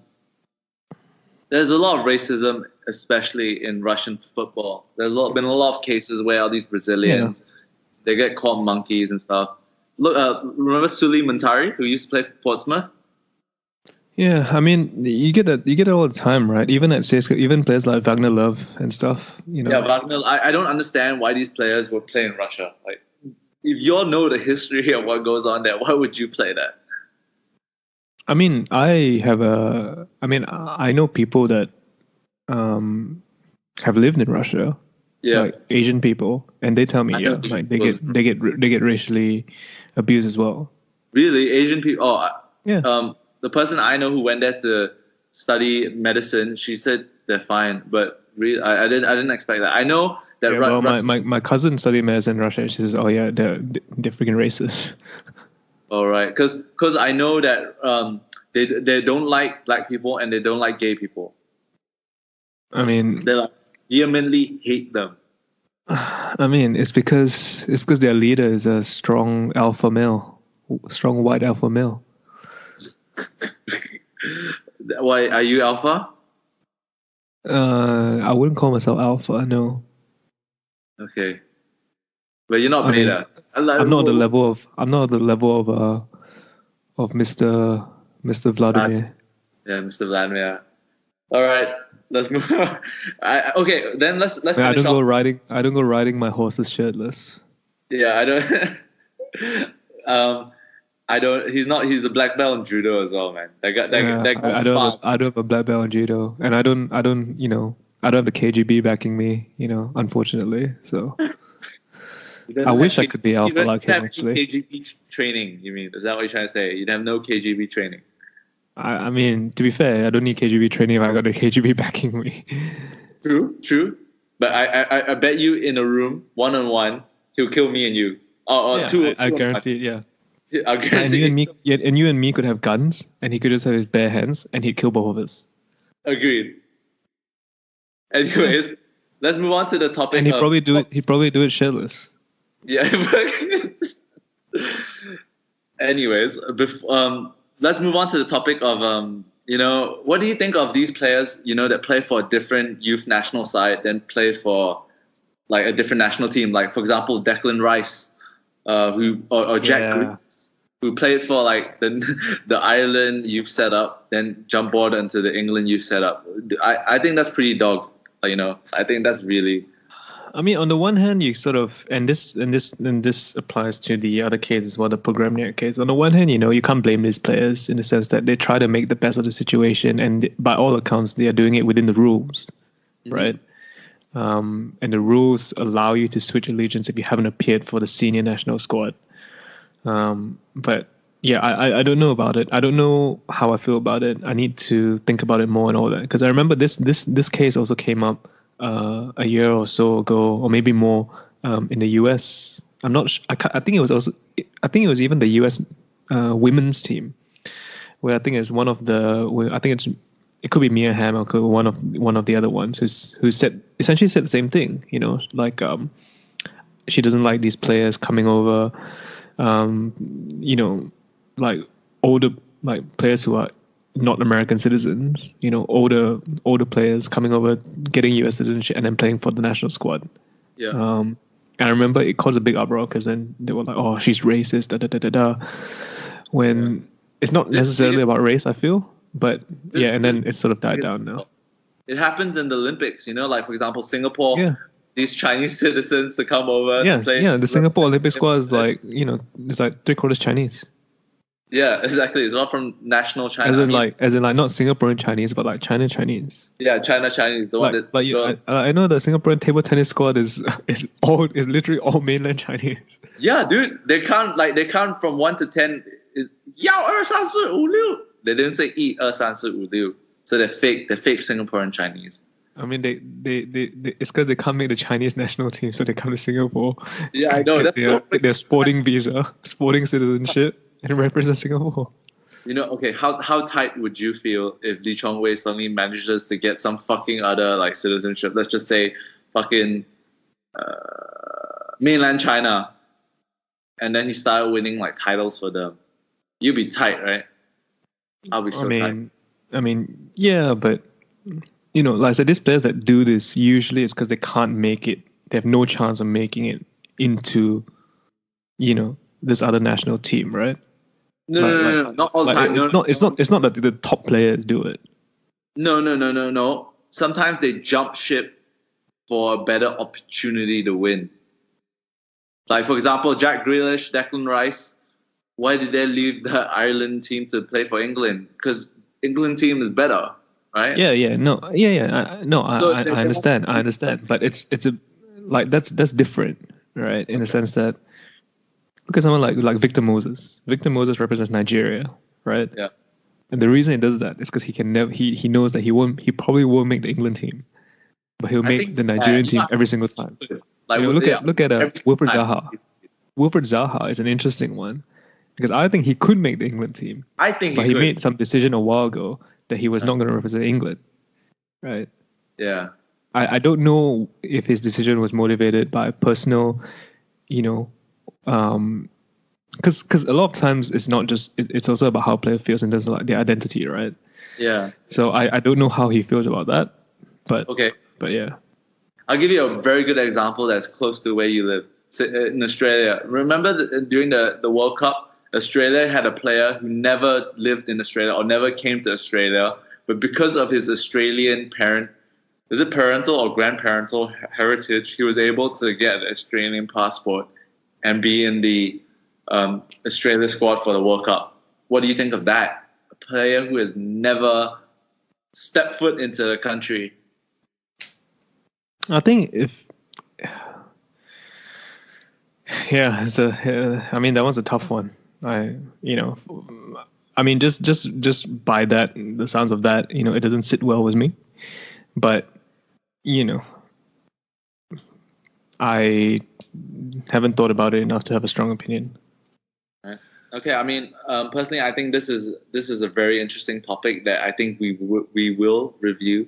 lot of racism, especially in Russian football. There's been a lot of cases where all these Brazilians, they get called monkeys and stuff. Look, remember Suli Muntari, who used to play for Portsmouth? Yeah, I mean, you get it all the time, right? Even at CSKA, even players like Wagner Love and stuff. Yeah, Wagner. I don't understand why these players would play in Russia. If you all know the history of what goes on there, why would you play that? I mean, I know people that have lived in Russia, like Asian people, and they tell me, they get racially abused as well. Really, Asian people? Oh, yeah. The person I know who went there to study medicine, she said they're fine, but really, I didn't expect that. I know that. Yeah, my cousin studied medicine in Russia, and she says, "Oh yeah, they're freaking racist." All right, because I know that they don't like black people and they don't like gay people. I mean, they vehemently hate them. I mean, it's because their leader is a strong alpha male, strong white alpha male. Why are you alpha? I wouldn't call myself alpha. No. Okay, but you're not beta. I'm not at the level of Mr. Vladimir. Yeah, Mr. Vladimir. All right, let's move on. Okay, then let's. I don't go riding my horses shirtless. Yeah, I don't. I don't. He's a black belt in judo as well, man. I don't have a black belt in judo, and I don't have the KGB backing me. Unfortunately, so. I wish I could be alpha like him, actually. KGB training, you mean? Is that what you're trying to say? You'd have no KGB training. I mean, to be fair, I don't need KGB training if I got the KGB backing me. True. But I bet you in a room, one-on-one, he'll kill me and you. I guarantee it, yeah. I guarantee and you and me could have guns, and he could just have his bare hands, and he'd kill both of us. Agreed. Anyways, let's move on to the topic. And he'd probably do it shirtless. Yeah. Anyways, let's move on to the topic of what do you think of these players that play for a different youth national side then play for a different national team, like for example Declan Rice, or Jack Greaves, who played for the Ireland youth setup, then jump board into the England youth setup. I think that's pretty dog. I think that's really. I mean, on the one hand, you sort of, and this applies to the other case as well, the Pobgrebnyak case. On the one hand, you can't blame these players in the sense that they try to make the best of the situation, and by all accounts, they are doing it within the rules, right? And the rules allow you to switch allegiance if you haven't appeared for the senior national squad. But yeah, I don't know about it. I don't know how I feel about it. I need to think about it more and all that, because I remember this case also came up a year or so ago, or maybe more, in the US. I'm not. I think it was also. I think it was even the US women's team, where I think it's one of the. I think it could be Mia Hamm or one of the other ones who essentially said the same thing. Like she doesn't like these players coming over. Like older players who are not American citizens, older players coming over, getting US citizenship, and then playing for the national squad. Yeah. And I remember it caused a big uproar because then they were like, "Oh, she's racist," da da da da da. When it's not necessarily about race, I feel, but and then it sort of died down now. It happens in the Olympics, like for example, Singapore. Yeah. These Chinese citizens to come over. Yeah, to play. Yeah. The Singapore Olympic squad is like, it's like 3/4 Chinese. Yeah, exactly. It's not from national China. As in not Singaporean Chinese, but like China Chinese. Yeah, China Chinese. The one that I know the Singaporean table tennis squad is literally all mainland Chinese. Yeah, dude. They count from 1 to 10. 1, 2, 3, 4, 5, 6. They didn't say 1, 2, 3, 4, 5. So they're fake Singaporean Chinese. I mean, they it's because they can't make the Chinese national team, so they come to Singapore. Yeah, I know. They're sporting visa, sporting citizenship, and represent Singapore. Okay, how tight would you feel if Lee Chong Wei suddenly manages to get some fucking other citizenship? Let's just say fucking mainland China, and then he started winning titles for them. You'd be tight, right? I'll be so tight. I mean, yeah, but. Like I said, these players that do this, usually it's because they can't make it. They have no chance of making it into, this other national team, right? No, not all the time. It's not that the top players do it. No. Sometimes they jump ship for a better opportunity to win. Like, for example, Jack Grealish, Declan Rice. Why did they leave the Ireland team to play for England? Because England team is better. Right? I understand, but it's that's different, right? In the sense that because someone like Victor Moses represents Nigeria, right? Yeah. And the reason he does that is because he knows that he probably won't make the England team, but he'll make the Nigerian team every single time. Look at Wilfred Zaha. Wilfred Zaha is an interesting one because I think he could make the England team. But he made some decision a while ago that he was not going to represent England, right? Yeah. I don't know if his decision was motivated by personal, because a lot of times it's not just, it's also about how a player feels in terms of their identity, right? Yeah. So I don't know how he feels about that, but okay. But yeah. I'll give you a very good example that's close to where you live. So in Australia, remember during the World Cup, Australia had a player who never lived in Australia or never came to Australia, but because of his Australian parental or grandparental heritage, he was able to get an Australian passport and be in the Australia squad for the World Cup. What do you think of that? A player who has never stepped foot into the country. I think that one's a tough one. Just by that, the sounds of that, it doesn't sit well with me. But, I haven't thought about it enough to have a strong opinion. Okay, personally, I think this is a very interesting topic that I think we will review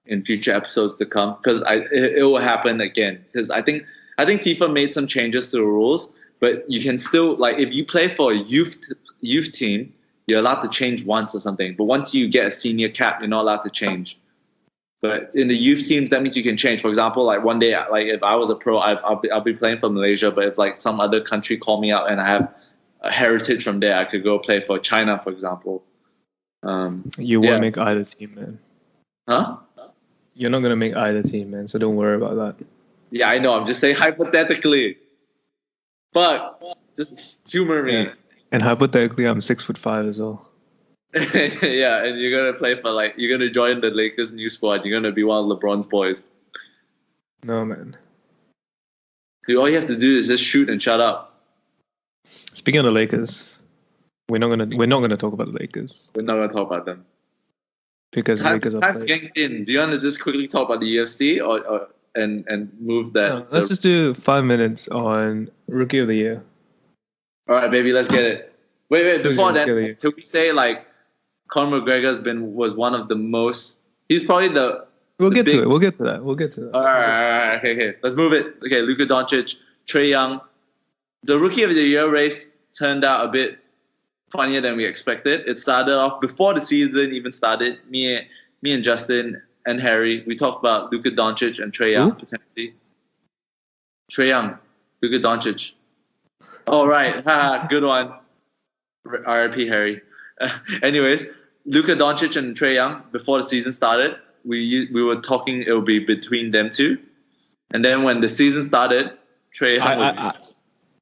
in future episodes to come, because it will happen again. Because I think FIFA made some changes to the rules. But you can still, if you play for a youth team, you're allowed to change once or something. But once you get a senior cap, you're not allowed to change. But in the youth teams, that means you can change. For example, one day, if I was a pro, I'll be playing for Malaysia. But if some other country call me out and I have a heritage from there, I could go play for China, for example. You won't make either team, man. Huh? You're not gonna make either team, man. So don't worry about that. Yeah, I know. I'm just saying hypothetically. Fuck. Just humor me. Yeah. And hypothetically, I'm 6'5" as well. Yeah, and you're gonna play for you're gonna join the Lakers' new squad. You're gonna be one of LeBron's boys. No, man. Dude, all you have to do is just shoot and shut up. Speaking of the Lakers, we're not gonna talk about the Lakers. We're not gonna talk about them because Lakers are time's getting in. Do you want to just quickly talk about the UFC or and move that? No, let's just do 5 minutes on Rookie of the Year. All right, baby, let's get it. Wait. Before that, can we say Conor McGregor was one of the most? He's probably the. We'll get to that. All right. Okay. Let's move it. Okay, Luka Doncic, Trae Young. The Rookie of the Year race turned out a bit funnier than we expected. It started off before the season even started. Me and Justin and Harry, we talked about Luka Doncic and Trae Young potentially. Trae Young, Luka Doncic. All right, good one. R.I.P. Harry. Anyways, Luka Doncic and Trae Young before the season started. We were talking it would be between them two, and then when the season started, Trae Young was.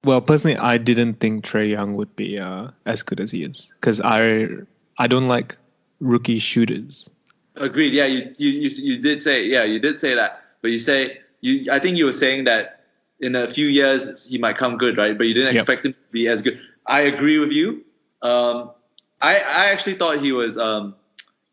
Well, personally, I didn't think Trae Young would be as good as he is because I don't like rookie shooters. Agreed. Yeah, you did say that, but I think you were saying that in a few years he might come good, right? But you didn't expect him to be as good. I agree with you. I actually thought he was. The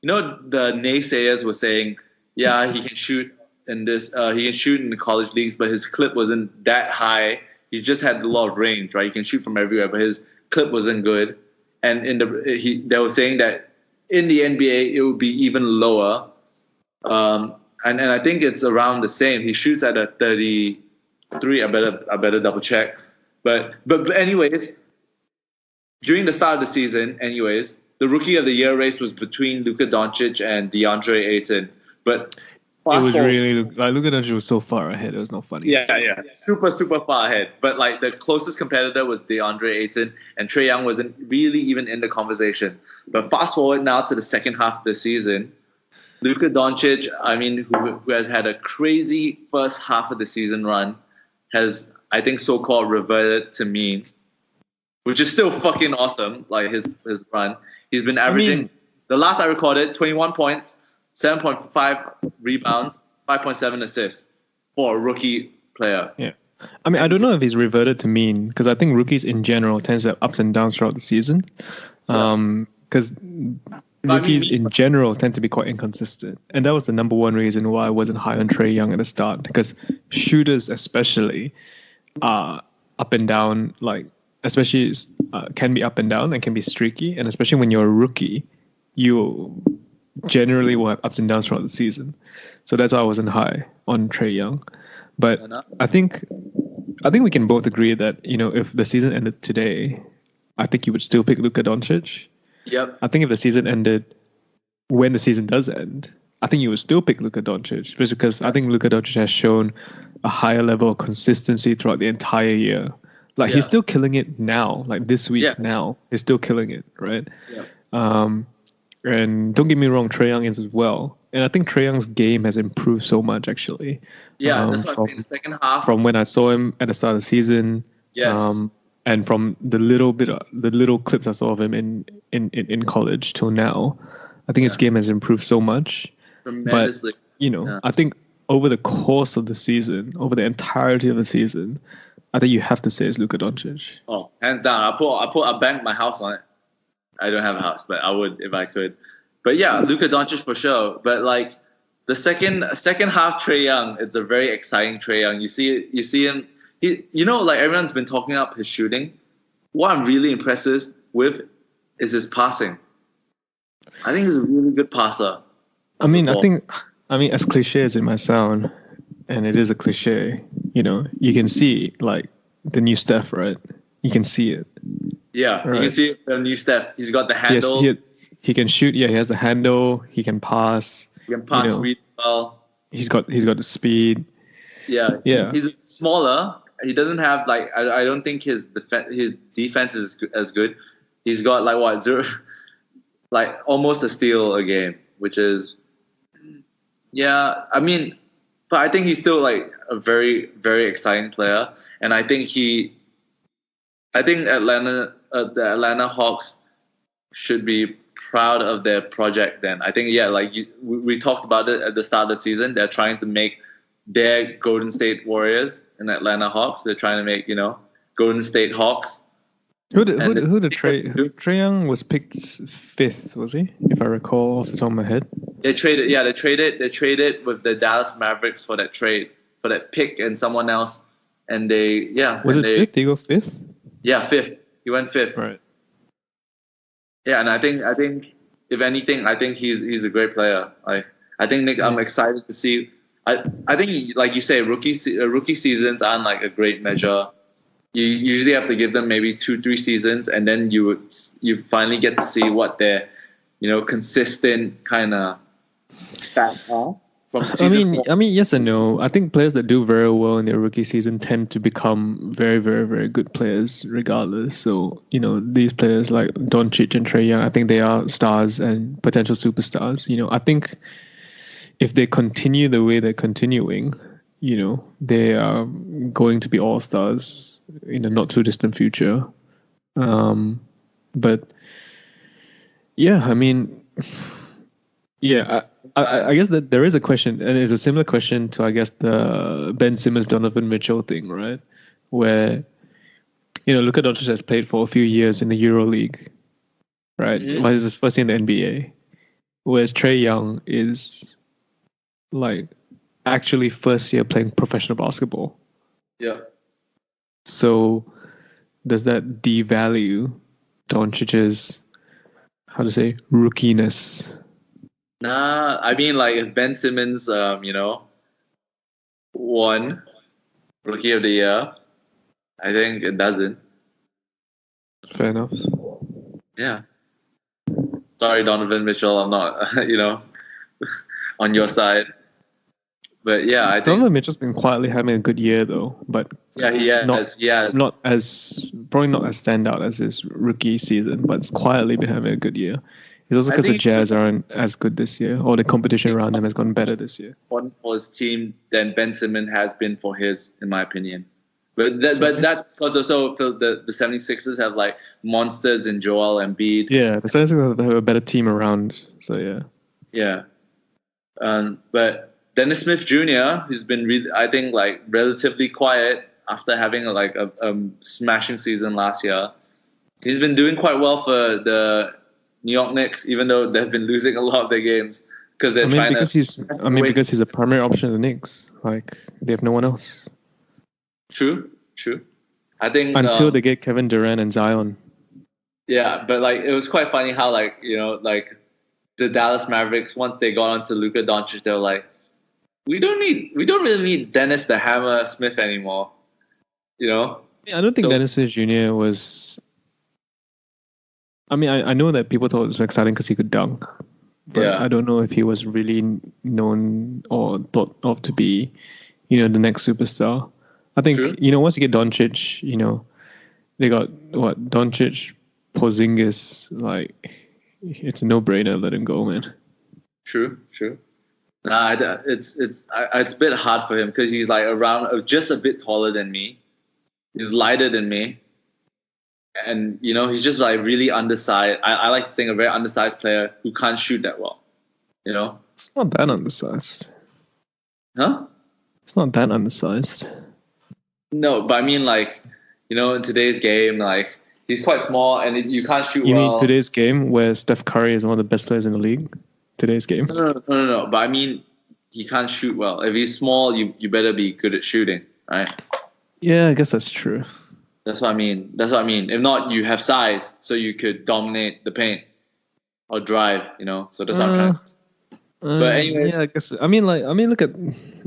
naysayers were saying, yeah, he can shoot in this. He can shoot in the college leagues, but his clip wasn't that high. He just had a lot of range, right? He can shoot from everywhere, but his clip wasn't good. And they were saying that in the NBA it would be even lower. And I think it's around the same. He shoots at a 33. I better double check. But anyways, during the start of the season, the Rookie of the Year race was between Luka Doncic and DeAndre Ayton. But it was really Luka Doncic was so far ahead. It was not funny. Yeah, super far ahead. But the closest competitor was DeAndre Ayton, and Trae Young wasn't really even in the conversation. But fast forward now to the second half of the season, Luka Doncic, who has had a crazy first half of the season run, has I think so-called reverted to mean, which is still fucking awesome. His run, he's been averaging. The last I recorded, 21 points. 7.5 rebounds, 5.7 assists for a rookie player. Yeah. I don't know if he's reverted to mean because I think rookies in general tends to have ups and downs throughout the season. Because rookies in general tend to be quite inconsistent. And that was the number one reason why I wasn't high on Trae Young at the start. Because shooters especially are up and down, especially can be up and down and can be streaky. And especially when you're a rookie, you generally will have ups and downs throughout the season. So that's why I wasn't high on Trae Young. But I think we can both agree that, if the season ended today, I think you would still pick Luka Doncic. Yep. I think if the season ended when the season does end, I think you would still pick Luka Doncic because I think Luka Doncic has shown a higher level of consistency throughout the entire year. He's still killing it now, this week now. He's still killing it, right? Yeah. And don't get me wrong, Trae Young is as well. And I think Trae Young's game has improved so much, actually. Yeah, that's what I think. The second half. From when I saw him at the start of the season. Yes. And from the little clips I saw of him in college till now, I think his game has improved so much. Tremendously. But, I think over the course of the season, over the entirety of the season, I think you have to say it's Luka Doncic. Oh, hands down. I bank my house on it. I don't have a house, but I would if I could. But yeah, Luka Doncic for sure. But the second half Trae Young, it's a very exciting Trae Young. You see him. Everyone's been talking up his shooting. What I'm really impressed with is his passing. I think he's a really good passer. I think as cliche as it might sound, and it is a cliche, you can see the new Steph, right? You can see it. Yeah, right. You can see the new Steph. He's got the handle. Yes, he can shoot. Yeah, he has the handle. He can pass. He can pass really well. He's got the speed. Yeah. He's smaller. He doesn't have I don't think his defense is as good. He's got almost a steal a game, which is Yeah, I mean, but I think he's still like a very, very exciting player, and I think the Atlanta Hawks should be proud of their project. Then I think, yeah, like we talked about it at the start of the season. They're trying to make their Golden State Warriors and Atlanta Hawks. They're trying to make Golden State Hawks. Who did Trae Young was picked fifth, was he? If I recall off the top of my head. They traded with the Dallas Mavericks for that trade, for that pick and someone else, and fifth? Did he go fifth? Yeah, fifth. He went fifth. Right. Yeah, and I think if anything, I think he's a great player. I think Nick, I'm excited to see. I think, like you say, rookie seasons aren't like a great measure. You usually have to give them maybe 2-3 seasons, and then you finally get to see what their consistent kind of stats are from season. I mean, yes and no. I think players that do very well in their rookie season tend to become very, very, very good players, regardless. So these players like Doncic and Trae Young, I think they are stars and potential superstars. I think if they continue the way they're continuing, they are going to be all stars in a not too distant future. But yeah, I mean, yeah, I guess that there is a question, and it's a similar question to, I guess, the Ben Simmons, Donovan Mitchell thing, right? Where, Luka Doncic has played for a few years in the EuroLeague, right? Mm-hmm. But his first year in the NBA. Whereas Trae Young is like actually first year playing professional basketball. Yeah. So does that devalue Doncic's, rookiness? Nah, I mean, like, if Ben Simmons, won Rookie of the Year, I think it doesn't. Fair enough. Yeah. Sorry, Donovan Mitchell, I'm not, on your side. But yeah, I think Donovan Mitchell's been quietly having a good year though, but yeah, he has. Probably not as standout as his rookie season, but it's quietly been having a good year. It's also because the Jazz aren't as good this year, or the competition around them has gone better this year. One for his team than Ben Simmons has been for his, in my opinion. But that's because also the 76ers have like monsters in Joel Embiid. Yeah, the 76ers have a better team around, so yeah. Yeah. But Dennis Smith Jr., who's been I think like relatively quiet after having like a smashing season last year. He's been doing quite well for the New York Knicks, even though they've been losing a lot of their games because they're because he's a primary option of the Knicks. Like, they have no one else. True. I think until they get Kevin Durant and Zion. Yeah, but like it was quite funny how like the Dallas Mavericks, once they got onto Luka Doncic, they were like, we don't really need Dennis the Hammer Smith anymore. Yeah, I don't think Dennis Smith Jr. was. I mean, I know that people thought it was exciting because he could dunk, but I don't know if he was really known or thought of to be, the next superstar. I think once you get Doncic, they got Doncic, Porzingis, like it's a no-brainer. Let him go, man. True. Nah, it's a bit hard for him because he's like around just a bit taller than me. He's lighter than me. And, he's just like really undersized. I like to think a very undersized player who can't shoot that well. It's not that undersized. Huh? It's not that undersized. No, but I mean like, in today's game, like he's quite small and you can't shoot well. You mean today's game where Steph Curry is one of the best players in the league? Today's game? No. But I mean, he can't shoot well. If he's small, you better be good at shooting, right? Yeah, I guess that's true. That's what I mean. If not, you have size, so you could dominate the paint or drive. So that's what I'm trying to say. But anyways, yeah, I guess. Look at.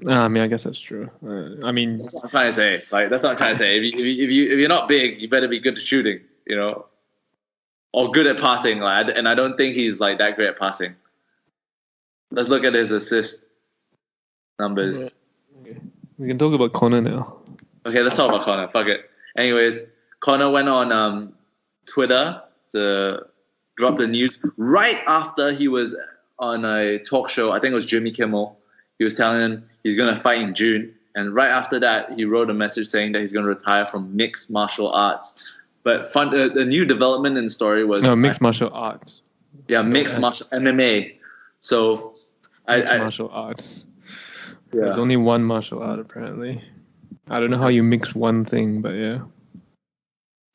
I guess that's true. That's what I'm trying to say. Like, that's what I'm trying to say. If you're not big, you better be good at shooting. Or good at passing. Like, and I don't think he's like that great at passing. Let's look at his assist numbers. Okay. We can talk about Conor now. Okay, let's talk about Conor. Fuck it. Anyways, Conor went on Twitter to drop the news right after he was on a talk show. I think it was Jimmy Kimmel. he was telling him he's going to fight in June. And right after that, he wrote a message saying that he's going to retire from mixed martial arts. But the new development in the story was... No, mixed martial arts. Yeah, mixed martial MMA. So... Mixed martial arts. Yeah. There's only one martial art, apparently. I don't know how you mix one thing, but yeah.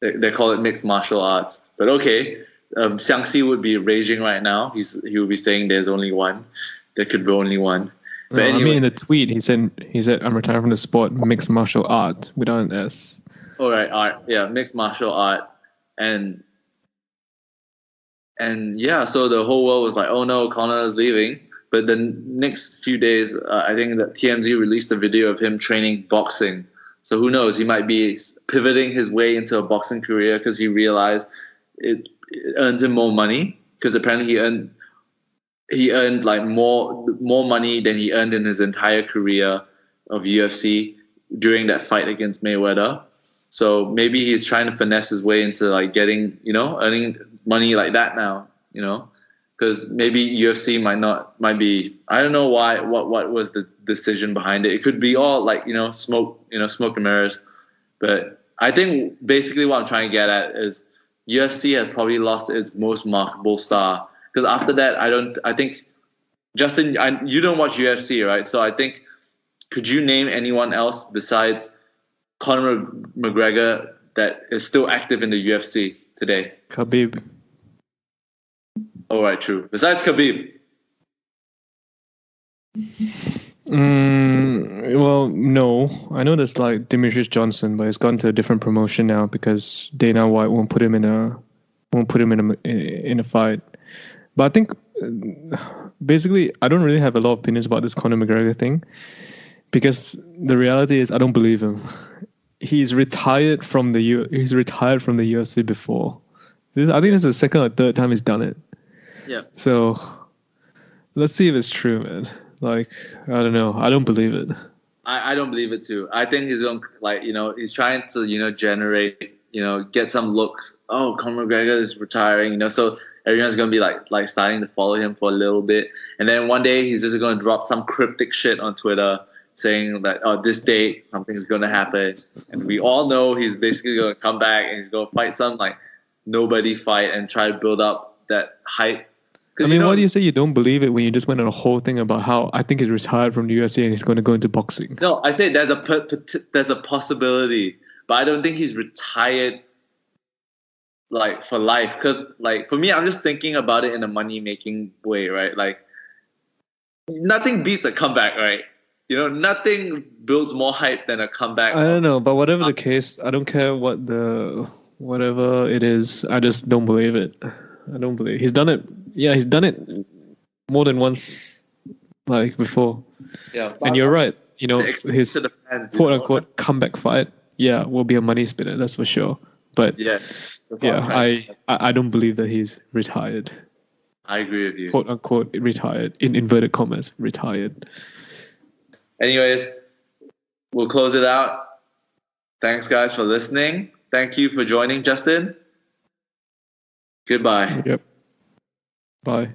They call it mixed martial arts. But okay, Xiangxi would be raging right now. He would be saying there's only one. There could be only one. But anyway, I mean, in the tweet, he said, I'm retiring from the sport, mixed martial art, without an S. All right, art. Yeah, mixed martial art. And yeah, so the whole world was like, oh no, Conor is leaving. But the next few days, I think that TMZ released a video of him training boxing. So who knows? He might be pivoting his way into a boxing career because he realized it earns him more money. Because apparently he earned like more money than he earned in his entire career of UFC during that fight against Mayweather. So maybe he's trying to finesse his way into like getting, earning money like that now, because maybe UFC might be, I don't know why, what was the decision behind it. It could be all like, smoke and mirrors. But I think basically what I'm trying to get at is UFC has probably lost its most marketable star. Because after that, I think, Justin, you don't watch UFC, right? So I think, could you name anyone else besides Conor McGregor that is still active in the UFC today? Khabib. All right, true. Besides Khabib. Well, no. I know there's like Demetrius Johnson, but he's gone to a different promotion now because Dana White won't put him in a fight. But I think basically I don't really have a lot of opinions about this Conor McGregor thing because the reality is I don't believe him. He's retired from the UFC before. I think it's the second or third time he's done it. Yeah. So let's see if it's true, man. Like, I don't know. I don't believe it. I don't believe it too. I think he's going he's trying to, generate, get some looks. Oh, Conor McGregor is retiring, so everyone's going to be like starting to follow him for a little bit. And then one day he's just going to drop some cryptic shit on Twitter saying that, oh, this date something is going to happen. And we all know he's basically going to come back and he's going to fight some like nobody fight and try to build up that hype. I mean, why do you say you don't believe it when you just went on a whole thing about how I think he's retired from the UFC and he's going to go into boxing? No, I say there's a possibility, but I don't think he's retired like for life. Because like for me, I'm just thinking about it in a money making way, right? Like nothing beats a comeback, right? Nothing builds more hype than a comeback. I don't know, but whatever the case, I don't care whatever it is. I just don't believe it. I don't believe he's done it. Yeah, he's done it more than once, like before. Yeah, and you're right. His quote unquote comeback fight, will be a money spinner. That's for sure. But I don't believe that he's retired. I agree with you. Quote unquote retired in inverted commas, retired. Anyways, we'll close it out. Thanks, guys, for listening. Thank you for joining, Justin. Goodbye. Yep. Bye.